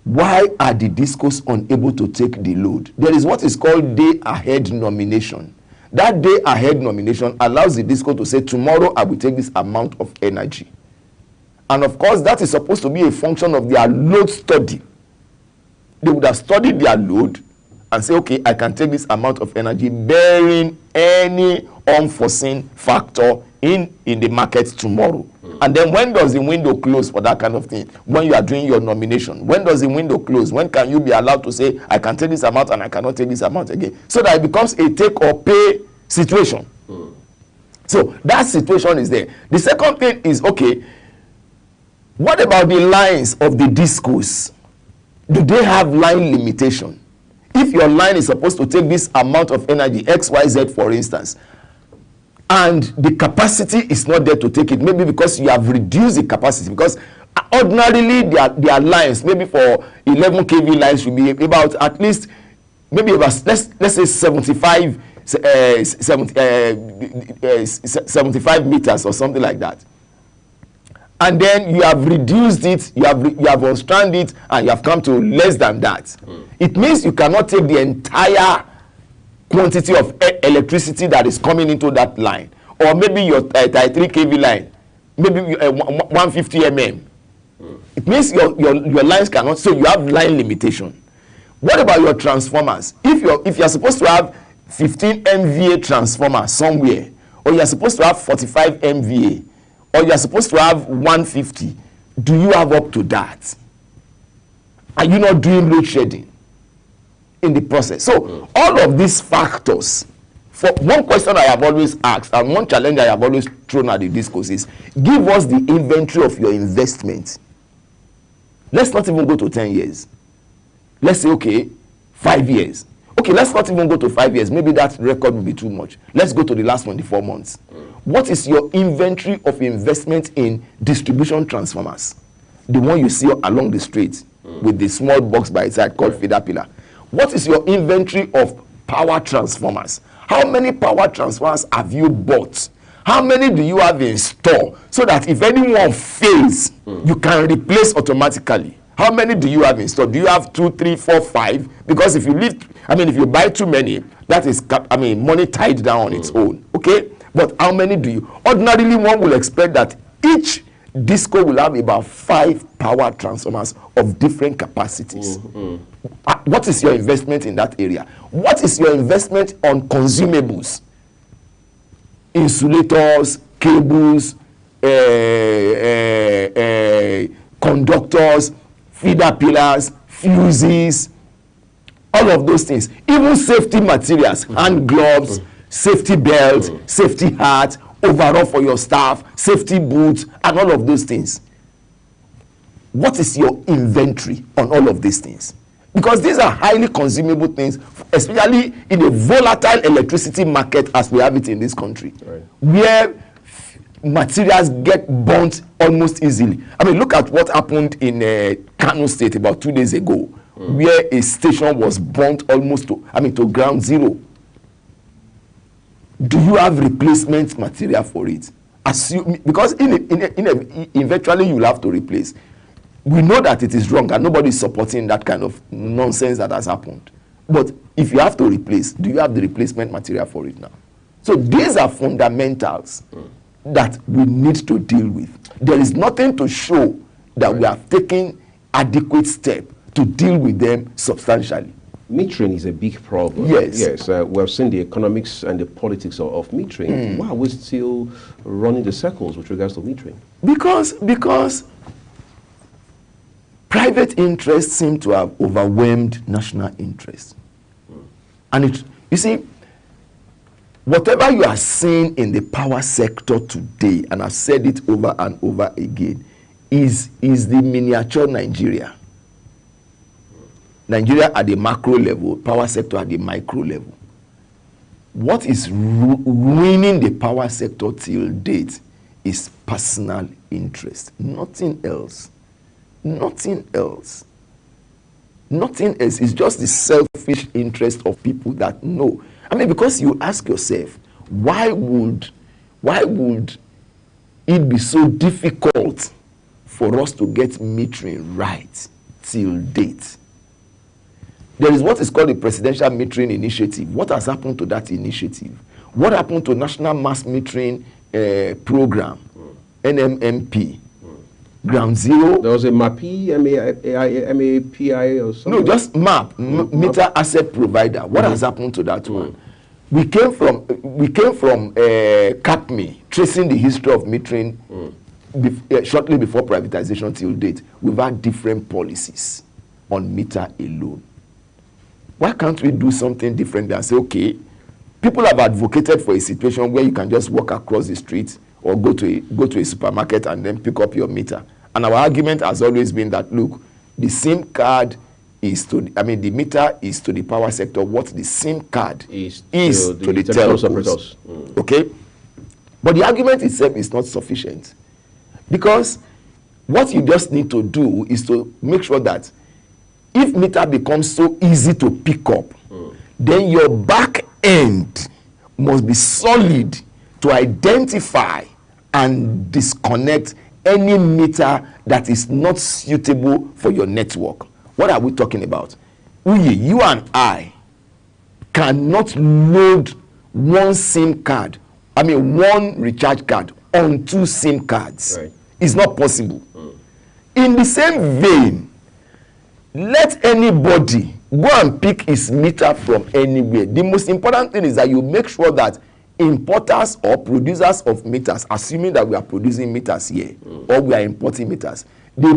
why are the discos unable to take the load? There is what is called day-ahead nomination. That day-ahead nomination allows the disco to say, tomorrow I will take this amount of energy. And of course, that is supposed to be a function of their load study. They would have studied their load and say, okay, I can take this amount of energy bearing any unforeseen factor in the market tomorrow. And then when does the window close for that kind of thing? When you are doing your nomination. When does the window close? When can you be allowed to say, I can take this amount and I cannot take this amount again? So that it becomes a take or pay situation. So that situation is there. The second thing is, okay, what about the lines of the discos? Do they have line limitation? If your line is supposed to take this amount of energy, XYZ for instance, and the capacity is not there to take it, maybe because you have reduced the capacity, because ordinarily their lines, maybe for 11 kV lines, should be about at least, maybe about, let's say 75 meters or something like that. And then you have reduced it, you have unstranded it, and you have come to less than that. It means you cannot take the entire quantity of electricity that is coming into that line, or maybe your 33 kV line, maybe 150 mm. It means your lines cannot, so you have line limitation. What about your transformers? If you're supposed to have 15 MVA transformer somewhere, or you're supposed to have 45 MVA, or you're supposed to have 150, do you have up to that? Are you not doing load shedding in the process? So all of these factors, for one question I have always asked, and one challenge I have always thrown at the discourse is, give us the inventory of your investment. Let's not even go to 10 years. Let's say, okay, 5 years. Okay, let's not even go to 5 years. Maybe that record will be too much. Let's go to the last 24 months. What is your inventory of investment in distribution transformers? The one you see along the street with the small box by its side called feeder pillar. What is your inventory of power transformers? How many power transformers have you bought? How many do you have in store so that if anyone fails, you can replace automatically? How many do you have in store? Do you have 2, 3, 4, 5? Because if you buy too many, that is, money tied down on its own. Okay? But how many do you? Ordinarily, one will expect that each disco will have about 5 power transformers of different capacities. What is your investment in that area? What is your investment on consumables? Insulators, cables, conductors, feeder pillars, fuses, all of those things, even safety materials, hand gloves, safety belts, safety hat, overall for your staff, safety boots, and all of those things. What is your inventory on all of these things? Because these are highly consumable things, especially in a volatile electricity market as we have it in this country, right, where materials get burnt almost easily. I mean, look at what happened in Kano State about 2 days ago, where a station was burnt almost to ground zero. Do you have replacement material for it? Because eventually you will have to replace. We know that it is wrong and nobody is supporting that kind of nonsense that has happened. But if you have to replace, do you have the replacement material for it now? So these are fundamentals that we need to deal with. There is nothing to show that we have taken adequate step to deal with them substantially. Metering is a big problem. Yes. Yes. We've seen the economics and the politics of metering. Why are we still running the circles with regards to metering? Because private interests seem to have overwhelmed national interests. And you see, whatever you are seeing in the power sector today, and I've said it over and over again, is the miniature Nigeria. Nigeria at the macro level, power sector at the micro level. What is ruining the power sector till date is personal interest. Nothing else. Nothing else. Nothing else. It's just the selfish interest of people that know. I mean, because you ask yourself, why would it be so difficult for us to get metering right till date? There is what is called the Presidential Metering Initiative. What has happened to that initiative? What happened to National Mass Metering Program, NMMP? Ground Zero. There was a MAPI, MAPI or something? No, just MAP, Meter Asset Provider. What has happened to that one? We came from CAPME, tracing the history of metering shortly before privatization till date. We've had different policies on meter alone. Why can't we do something different and say, okay, people have advocated for a situation where you can just walk across the street or go to a supermarket and then pick up your meter. And our argument has always been that, look, the SIM card is to, the meter is to the power sector what the SIM card is to the telcos. Okay? But the argument itself is not sufficient. Because what you just need to do is to make sure that if meter becomes so easy to pick up, then your back end must be solid to identify and disconnect any meter that is not suitable for your network. What are we talking about? You and I cannot load one SIM card, one recharge card on 2 SIM cards. Right. It's not possible. In the same vein, let anybody go and pick his meter from anywhere. The most important thing is that you make sure that importers or producers of meters, assuming that we are producing meters here or we are importing meters, they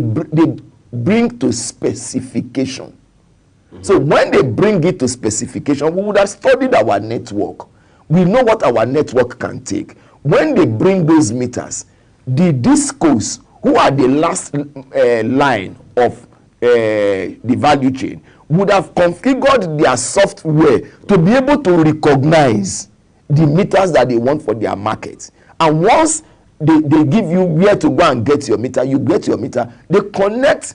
bring to specification. So when they bring it to specification, we would have studied our network. We know what our network can take. When they bring those meters, the discos, who are the last line of the value chain, would have configured their software to be able to recognize the meters that they want for their market. And once they give you where to go and get your meter, you get your meter, they connect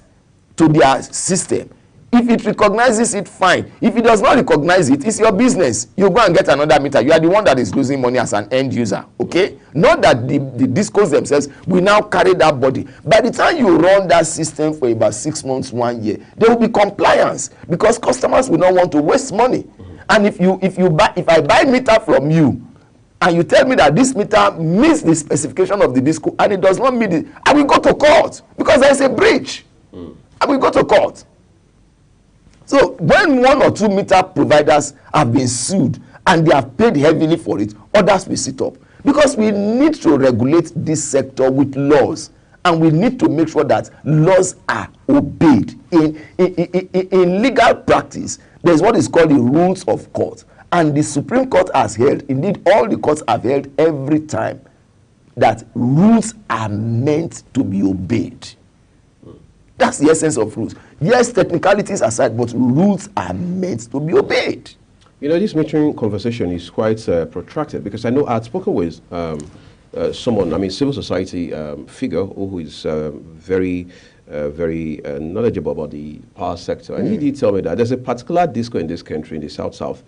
to their system. If it recognizes it, fine. If it does not recognize it, it's your business. You go and get another meter. You are the one that is losing money as an end user, okay? Not that the discos themselves will now carry that body. By the time you run that system for about 6 months, 1 year, there will be compliance because customers will not want to waste money. And if I buy meter from you and you tell me that this meter meets the specification of the disco and it does not meet it, I will go to court because there is a breach. I will go to court. So when 1 or 2 meter providers have been sued and they have paid heavily for it, others will sit up. Because we need to regulate this sector with laws And we need to make sure that laws are obeyed. In legal practice, there's what is called the rules of court. And the Supreme Court has held, indeed all the courts have held every time, that rules are meant to be obeyed. That's the essence of rules. Yes, technicalities aside, but rules are meant to be obeyed. You know, this mentoring conversation is quite protracted, because I know I had spoken with someone, I mean, civil society figure who is very knowledgeable about the power sector. And he did tell me that there's a particular disco in this country, in the South,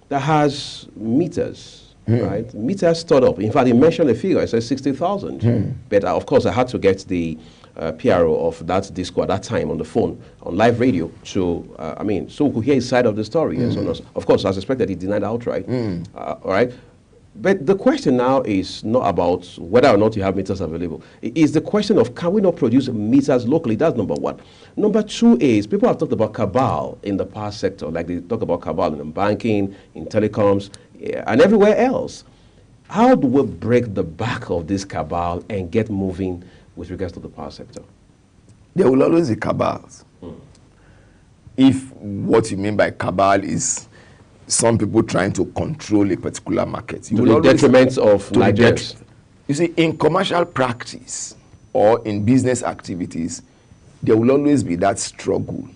that has meters, right? Meters stored up. In fact, he mentioned a figure, I said 60,000. But of course, I had to get the PRO of that disco at that time on the phone, on live radio, to, so we could hear his side of the story. And so on. Of course, as expected, he denied outright. All right. But the question now is not about whether or not you have meters available. It is the question of, can we not produce meters locally? That's number one. Number two is, people have talked about cabal in the power sector, like they talk about cabal in banking, in telecoms, and everywhere else. How do we break the back of this cabal and get moving with regards to the power sector? There will always be cabals. If what you mean by cabal is some people trying to control a particular market. To the detriment of Nigerians. You see, in commercial practice or in business activities, there will always be that struggle.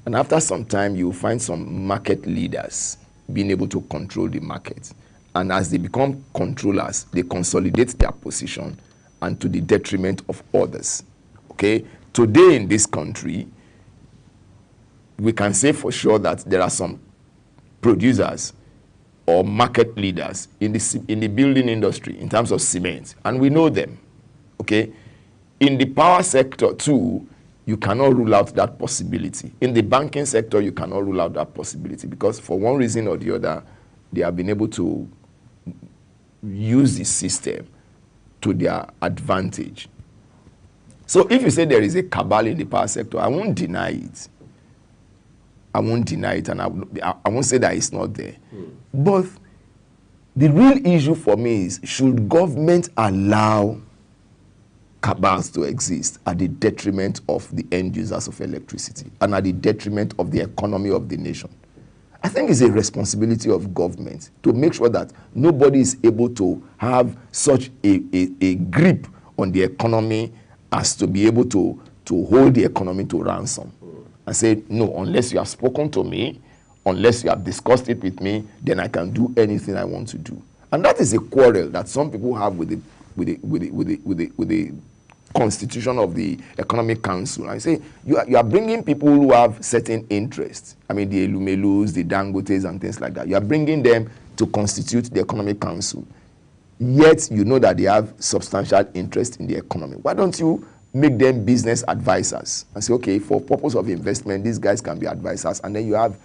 And after some time, you will find some market leaders being able to control the market. And as they become controllers, they consolidate their position, and to the detriment of others. Okay? Today in this country, we can say for sure that there are some producers or market leaders in the building industry in terms of cement, and we know them. Okay? In the power sector too, you cannot rule out that possibility. In the banking sector, you cannot rule out that possibility, because for one reason or the other, they have been able to use the system to their advantage. So if you say there is a cabal in the power sector, I won't deny it. I won't deny it, and I won't say that it's not there. But the real issue for me is, should government allow cabals to exist at the detriment of the end users of electricity and at the detriment of the economy of the nation? I think it's a responsibility of government to make sure that nobody is able to have such a grip on the economy as to be able to hold the economy to ransom. And say, no, unless you have spoken to me, unless you have discussed it with me, then I can do anything I want to do. And that is a quarrel that some people have with the constitution of the Economic Council. I say, you are bringing people who have certain interests. I mean, the Elumelus, the Dangotes, and things like that. You are bringing them to constitute the Economic Council. Yet, you know that they have substantial interest in the economy. Why don't you make them business advisors and say, okay, for purpose of investment, these guys can be advisors, and then you have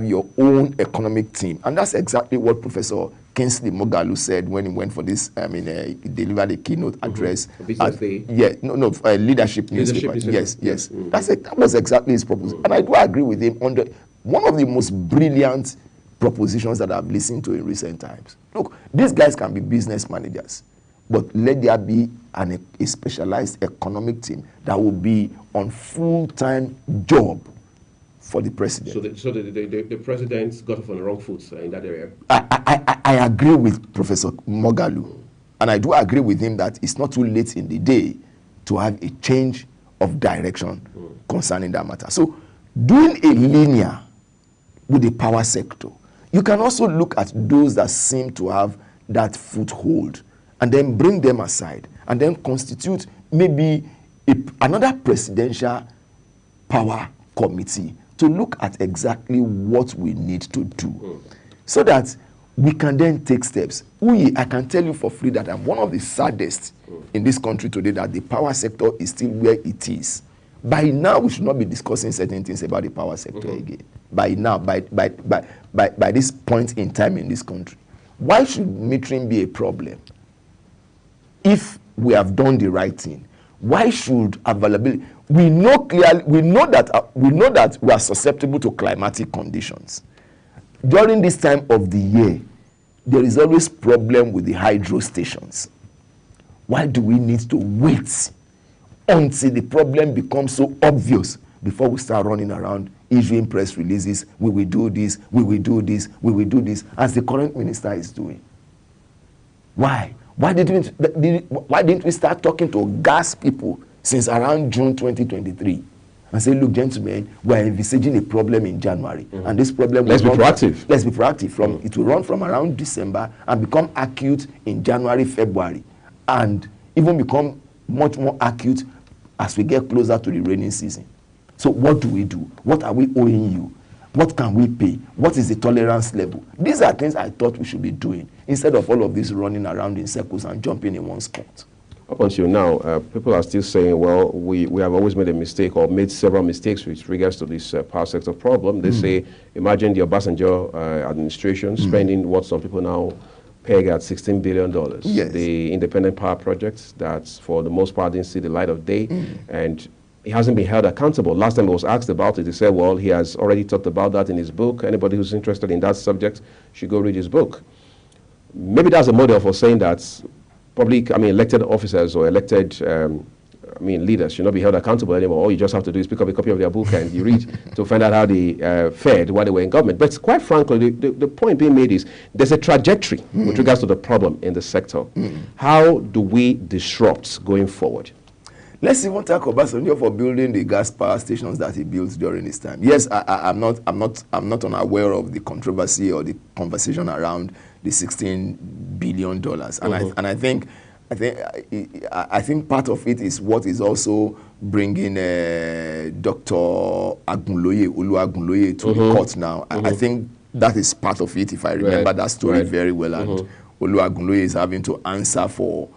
your own economic team. And that's exactly what Professor Kingsley Moghalu said when he went for this, he delivered a keynote address. Leadership newspaper. Yes. That was exactly his proposal. And I do agree with him on one of the most brilliant propositions that I've listened to in recent times. Look, these guys can be business managers, but let there be a specialized economic team that will be on full-time job for the president. So the president got off on the wrong foot in that area? I agree with Professor Moghalu, and I do agree with him that it's not too late in the day to have a change of direction concerning that matter. So doing a linear with the power sector, you can also look at those that seem to have that foothold and then bring them aside and then constitute maybe another presidential power committee to look at exactly what we need to do so that we can then take steps. I can tell you for free that I'm one of the saddest in this country today that the power sector is still where it is. By now, we should not be discussing certain things about the power sector again. By now, by this point in time in this country. Why should metering be a problem? If we have done the right thing, why should availability? We know that we are susceptible to climatic conditions. During this time of the year, there is always problem with the hydro stations. Why do we need to wait until the problem becomes so obvious before we start running around issuing press releases? We will do this, we will do this, we will do this, as the current minister is doing. Why? Why didn't we start talking to gas people since around June 2023 and say, look, gentlemen, we are envisaging a problem in January, and this problem Let's be proactive. Let's be proactive. It will run from around December and become acute in January, February, and even become much more acute as we get closer to the rainy season. So what do we do? What are we owing you? What can we pay? What is the tolerance level? These are things I thought we should be doing instead of all of this running around in circles and jumping in one spot. Up until now, people are still saying, well, we have always made a mistake or made several mistakes with regards to this power sector problem. They say, imagine the Obasanjo administration spending what some people now peg at $16 billion. Yes. The independent power projects that, for the most part, didn't see the light of day. And he hasn't been held accountable. Last time he was asked about it, he said, well, he has already talked about that in his book. Anybody who's interested in that subject should go read his book. Maybe that's a model for saying that public, elected officers or elected, leaders should not be held accountable anymore. All you just have to do is pick up a copy of their book and you read to find out how they fared while they were in government. But quite frankly, the point being made is there's a trajectory with regards to the problem in the sector. How do we disrupt going forward? Let's even talk about Obasanjo for building the gas power stations that he built during his time. Yes, I'm not unaware of the controversy or the conversation around the $16 billion, and I think part of it is what is also bringing Dr. Olu to the court now. I think that is part of it, if I remember that story very well. And Olu is having to answer for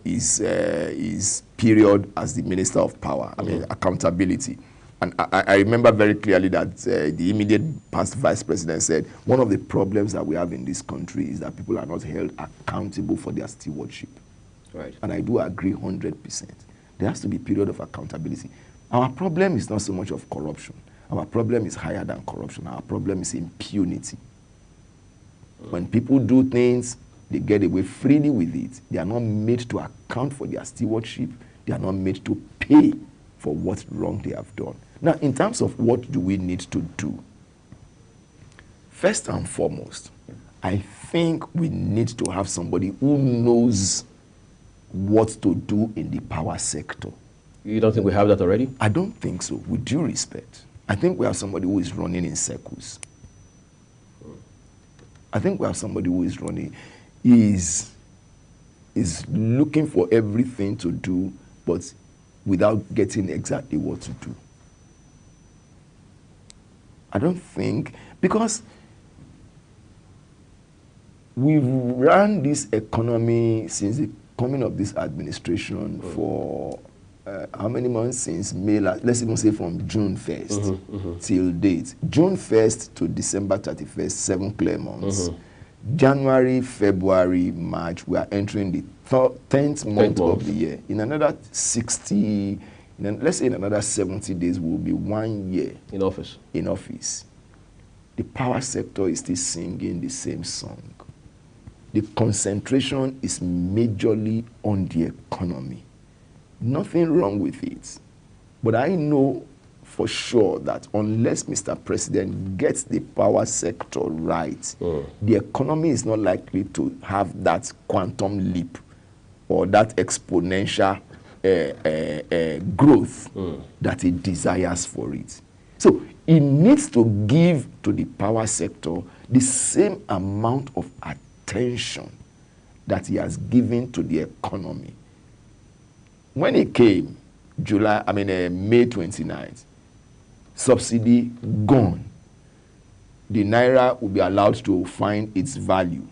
his period as the Minister of Power, accountability. And I remember very clearly that the immediate past Vice President said, one of the problems that we have in this country is that people are not held accountable for their stewardship. Right. And I do agree 100%. There has to be a period of accountability. Our problem is not so much of corruption. Our problem is higher than corruption. Our problem is impunity. When people do things, they get away freely with it. They are not made to account for their stewardship. They are not made to pay for what wrong they have done. Now, in terms of what do we need to do, first and foremost, I think we need to have somebody who knows what to do in the power sector. You don't think we have that already? I don't think so, with due respect. I think we have somebody who is running in circles. I think we have somebody who is running, is looking for everything to do, but without getting exactly what to do. I don't think, because we've run this economy since the coming of this administration for how many months? Since May, let's even say from June 1st till date. June 1st to December 31st, 7 clear months. January, February, March, we are entering the 10th month of the year. In another 60, let's say in another 70 days, we'll be 1 year in office. The power sector is still singing the same song. The concentration is majorly on the economy. Nothing wrong with it. But I know for sure that unless Mr. President gets the power sector right, the economy is not likely to have that quantum leap or that exponential growth that it desires for it. So it needs to give to the power sector the same amount of attention that he has given to the economy. When it came, May 29th, subsidy gone. The naira will be allowed to find its value.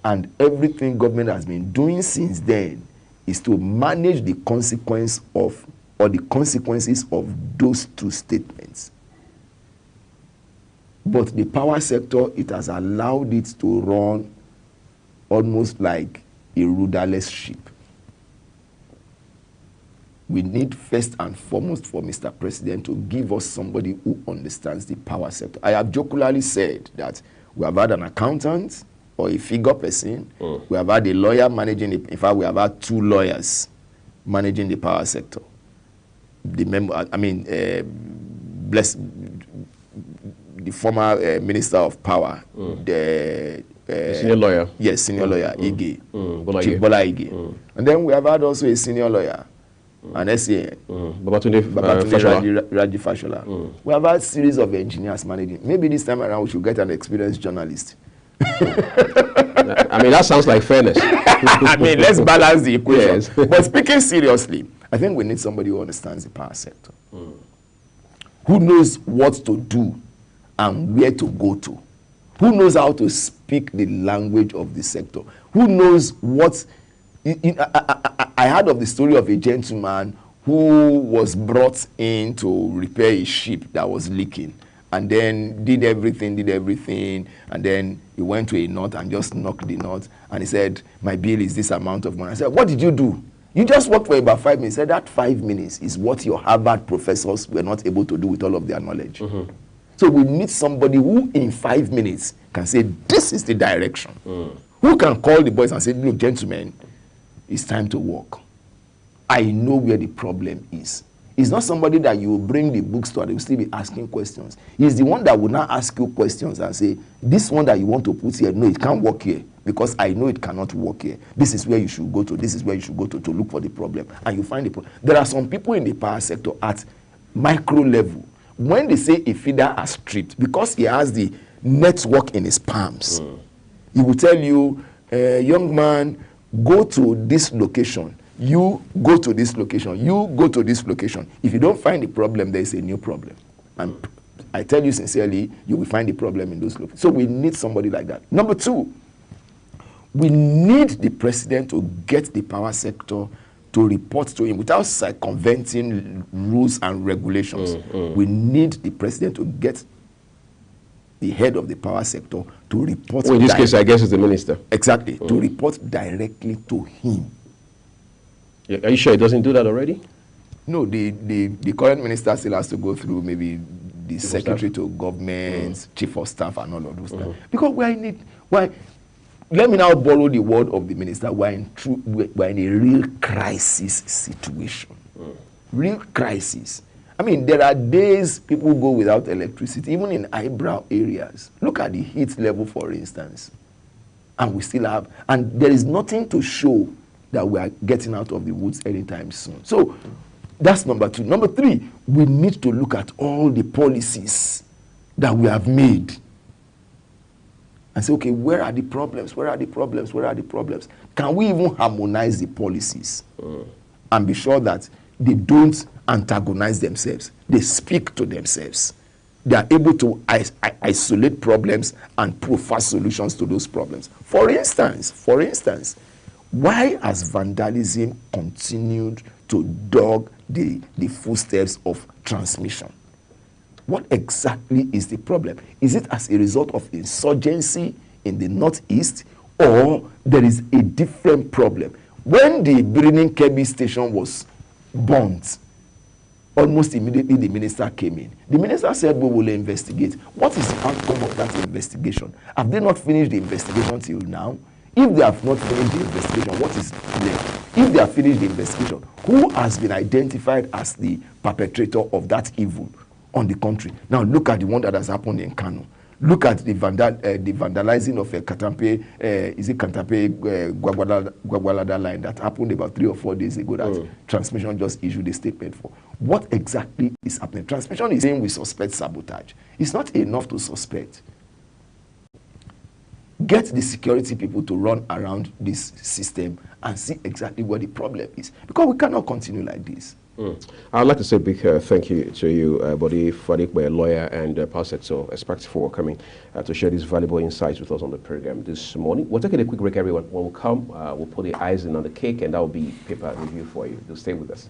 And everything government has been doing since then is to manage the consequences of those two statements. But the power sector, it has allowed it to run almost like a rudderless ship. We need first and foremost for Mr. President to give us somebody who understands the power sector. I have jocularly said that we have had an accountant, or a figure person. We have had a lawyer managing it. In fact, we have had 2 lawyers managing the power sector. The former Minister of Power, the senior lawyer. Yes, senior lawyer, Ige, Chief Ige. Bola Ige. And then we have had also a senior lawyer, an SAN, Babatunde Raji Fashola. We have had a series of engineers managing. Maybe this time around we should get an experienced journalist. I mean, that sounds like fairness. I mean, let's balance the equation. Yes. But speaking seriously, I think we need somebody who understands the power sector, who knows what to do and where to go to, who knows how to speak the language of the sector, who knows what. I heard of the story of a gentleman who was brought in to repair a ship that was leaking, and then did everything, and then he went to a knot and just knocked the knot, and he said, my bill is this amount of money. I said, what did you do? You just worked for about 5 minutes. He said, that 5 minutes is what your Harvard professors were not able to do with all of their knowledge. So we need somebody who in 5 minutes can say, this is the direction. Who can call the boys and say, look, gentlemen, it's time to work. I know where the problem is. It's not somebody that you will bring the books to and they will still be asking questions. He's the one that will now ask you questions and say, this one that you want to put here, no, it can't work here because I know it cannot work here. This is where you should go to. This is where you should go to look for the problem. And you find the problem. There are some people in the power sector at micro level. When they say a feeder has stripped, because he has the network in his palms, he will tell you, young man, go to this location. You go to this location. You go to this location. If you don't find the problem, there is a new problem. And I tell you sincerely, you will find the problem in those locations. So we need somebody like that. Number 2, we need the president to get the power sector to report to him without circumventing rules and regulations. We need the president to get the head of the power sector to report. Well, in this case, I guess it's the minister. Exactly, to report directly to him. Yeah, are you sure he doesn't do that already? No, the current minister still has to go through maybe the secretary to government, chief of staff, and all of those stuff. Because we're in it. Let me now borrow the word of the minister. We're in a real crisis situation. Real crisis. I mean, there are days people go without electricity, even in eyebrow areas. Look at the heat level, for instance. And we still have, and there is nothing to show that we are getting out of the woods anytime soon. So that's number 2. Number 3, we need to look at all the policies that we have made and say, okay, where are the problems? Where are the problems? Where are the problems? Can we even harmonize the policies and be sure that they don't antagonize themselves? They speak to themselves. They are able to isolate problems and provide solutions to those problems. For instance, why has vandalism continued to dog the footsteps of transmission? What exactly is the problem? Is it as a result of insurgency in the northeast, or there is a different problem? When the Birnin Kebbi station was burnt, almost immediately the minister came in. The minister said, we will investigate. What is the outcome of that investigation? Have they not finished the investigation till now? If they have not finished the investigation, what is left? If they have finished the investigation, who has been identified as the perpetrator of that evil on the country? Now look at the one that has happened in Kano. Look at the vandalizing of a Katampe, Gwagwalada line that happened about 3 or 4 days ago that Transmission just issued a statement for. What exactly is happening? Transmission is saying we suspect sabotage. It's not enough to suspect. Get the security people to run around this system and see exactly what the problem is. Because we cannot continue like this. I'd like to say a big thank you to you, Bode Fadik, a lawyer and power sector expert, for coming to share these valuable insights with us on the program this morning. We're taking a quick break, everyone. When we come, we'll put the icing on the cake, and that will be paper review for you. Do stay with us.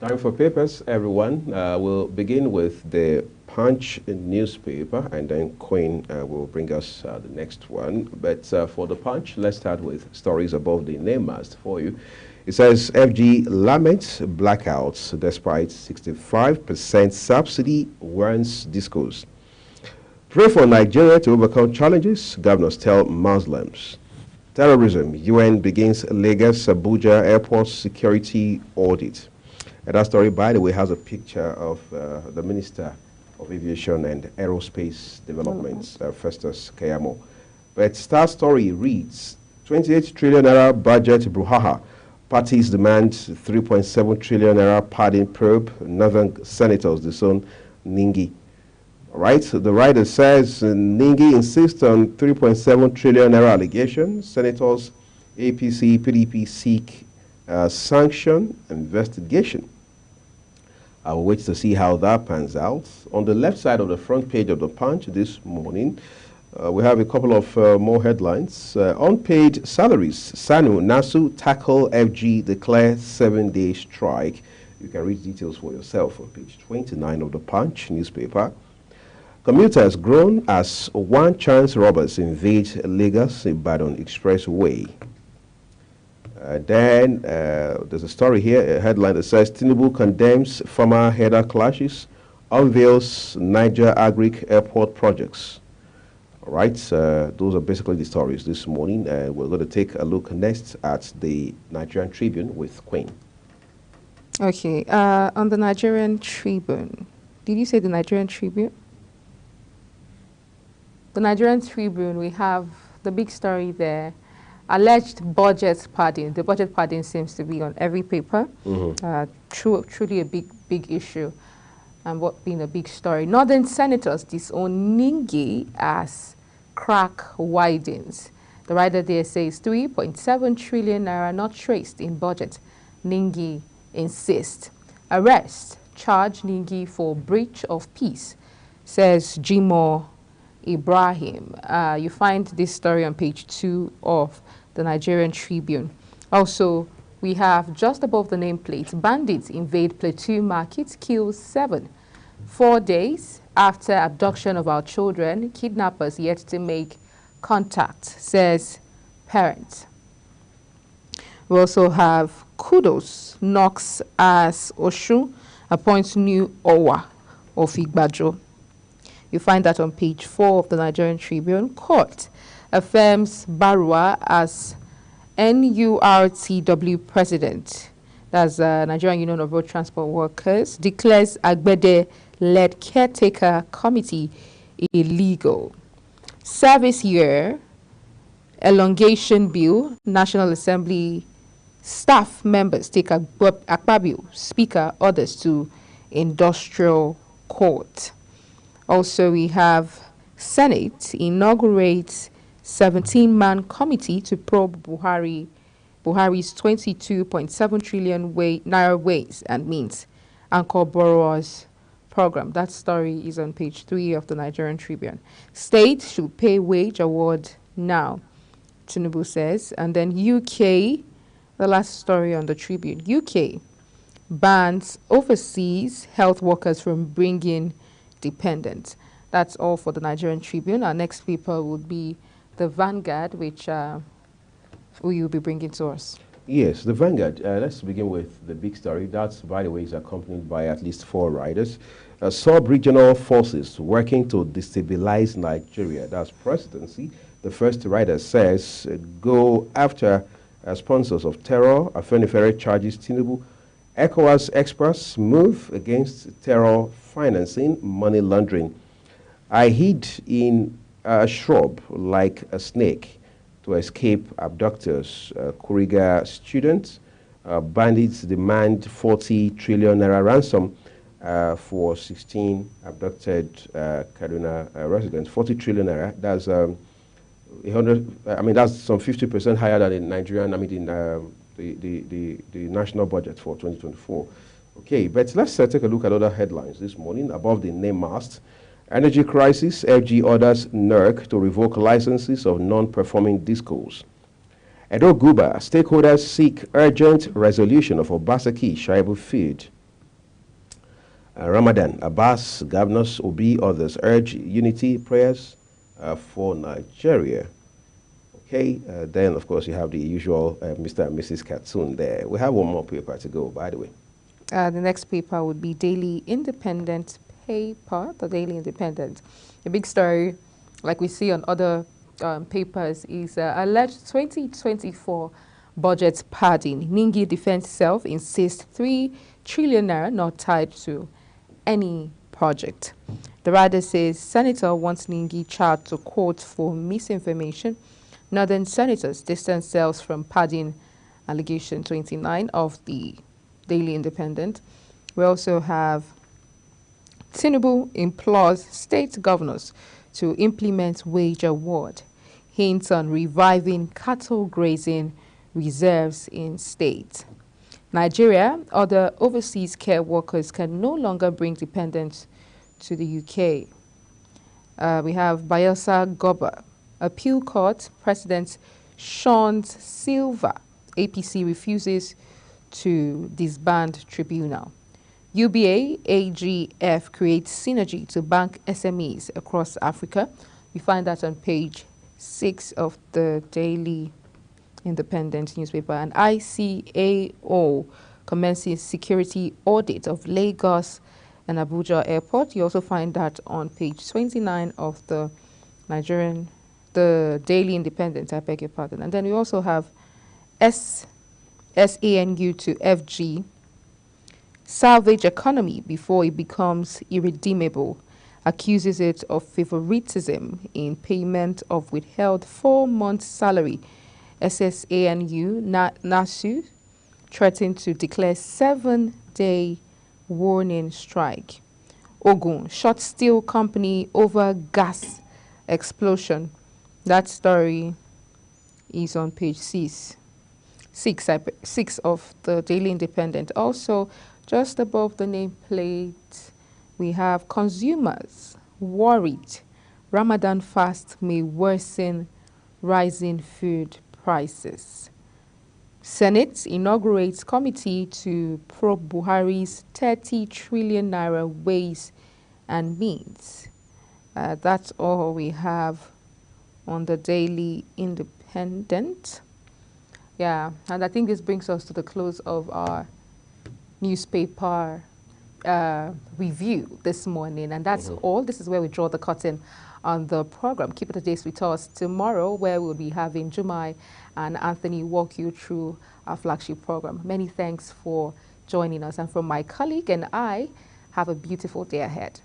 Time for papers, everyone. We'll begin with the Punch newspaper, and then Queen will bring us the next one. But for the Punch, let's start with stories above the name mast for you. It says FG laments blackouts despite 65% subsidy, warns discourse. Pray for Nigeria to overcome challenges, governors tell Muslims. Terrorism, UN begins Lagos Abuja airport security audit. And that story, by the way, has a picture of the Minister of Aviation and Aerospace Developments, Festus Keyamo. But Star Story reads, 28 trillion naira budget brouhaha. Parties demand 3.7 trillion naira pardon probe. Northern senators disown Ningi. All right, so the writer says Ningi insists on 3.7 trillion naira allegation. Senators APC, PDP seek sanction investigation. I will wait to see how that pans out. On the left side of the front page of the Punch this morning, we have a couple of more headlines. Unpaid salaries. Sanu Nasu tackle FG declare 7-day strike. You can read details for yourself on page 29 of the Punch newspaper. Commuters groan as one-chance robbers invade Lagos Ibadan Expressway. Then there's a story here, a headline that says Tinubu condemns former header clashes, unveils Niger Agric airport projects. All right, those are basically the stories this morning. We're going to take a look next at the Nigerian Tribune with Queen. Okay, on the Nigerian Tribune, did you say the Nigerian Tribune? The Nigerian Tribune, we have the big story there. Alleged budget padding. The budget padding seems to be on every paper. Truly a big issue, and what being a big story. Northern senators disown Ningi as crack widens. The writer there says 3.7 trillion naira not traced in budget. Ningi insists. Arrest. Charge Ningi for breach of peace, says Jimo Ibrahim. You find this story on page 2 of the Nigerian Tribune. Also, we have just above the nameplate, bandits invade Plateau Market, kills 7. 4 days after abduction of our children, kidnappers yet to make contact, says parents. We also have kudos knocks as Oshun appoints new Owa of Igbajo. You find that on page 4 of the Nigerian Tribune. Court affirms Barua as NURTW president. That's Nigerian Union of Road Transport Workers. Declares Agbede-led caretaker committee illegal. Service year elongation bill. National Assembly staff members take Akpabio, speaker, others to industrial court. Also, we have Senate inaugurates 17-man committee to probe Buhari's 22.7 trillion naira ways and means anchor borrowers program. That story is on page 3 of the Nigerian Tribune. State should pay wage award now, Tinubu says. And then UK, the last story on the Tribune. UK bans overseas health workers from bringing dependents. That's all for the Nigerian Tribune. Our next paper would be the Vanguard, which will you be bringing to us? Yes, the Vanguard. Let's begin with the big story. That, by the way, is accompanied by at least 4 riders. Sub-regional forces working to destabilize Nigeria. That's presidency. The first rider says, go after sponsors of terror. Afenifere charges Tinubu. ECOWAS experts move against terror financing, money laundering. I hid in a shrub like a snake to escape abductors. Kuriga students. Bandits demand 40 trillion naira ransom for 16 abducted Kaduna residents. 40 trillion naira. That's 100. I mean, that's some 50% higher than in Nigerian. I mean, in the national budget for 2024. Okay, but let's take a look at other headlines this morning above the name mast. Energy crisis, FG orders NERC to revoke licenses of non-performing discos. Edo Guba, stakeholders seek urgent resolution of Obasaki Shaibu feud. Ramadan, Abbas, governors, Obi, others urge unity prayers for Nigeria. Okay, then of course you have the usual Mr. and Mrs. Cartoon there. We have one more paper to go, by the way. The next paper would be Daily Independent paper, the Daily Independent. A big story, like we see on other papers, is alleged 2024 budget padding. Ningi defense self insists 3 trillion naira not tied to any project. The rider says Senator wants Ningi charged to court for misinformation. Northern senators distance themselves from padding allegation 29 of the Daily Independent. We also have Tinubu implores state governors to implement wage award. Hints on reviving cattle grazing reserves in state. Nigeria, other overseas care workers can no longer bring dependents to the UK. We have Bayelsa Goba, appeal court, President Sean Silva, APC refuses to disband tribunal. UBA AGF creates synergy to bank SMEs across Africa. We find that on page 6 of the Daily Independent newspaper. And ICAO commences security audit of Lagos and Abuja airport. You also find that on page 29 of the Daily Independent, I beg your pardon. And then we also have SANU to FG, salvage economy before it becomes irredeemable, accuses it of favoritism in payment of withheld 4-month salary. SSANU, NASU, threatened to declare 7-day warning strike. Ogun, short steel company over gas explosion. That story is on page 6 of the Daily Independent. Also, just above the nameplate, we have consumers worried Ramadan fast may worsen rising food prices. Senate inaugurates committee to probe Buhari's 30 trillion naira ways and means. That's all we have on the Daily Independent. Yeah, and I think this brings us to the close of our newspaper review this morning, and that's all. This is where we draw the curtain on the program. Keep it a day with us tomorrow, where we'll be having Jumai and Anthony walk you through our flagship program. Many thanks for joining us, and from my colleague and I, have a beautiful day ahead.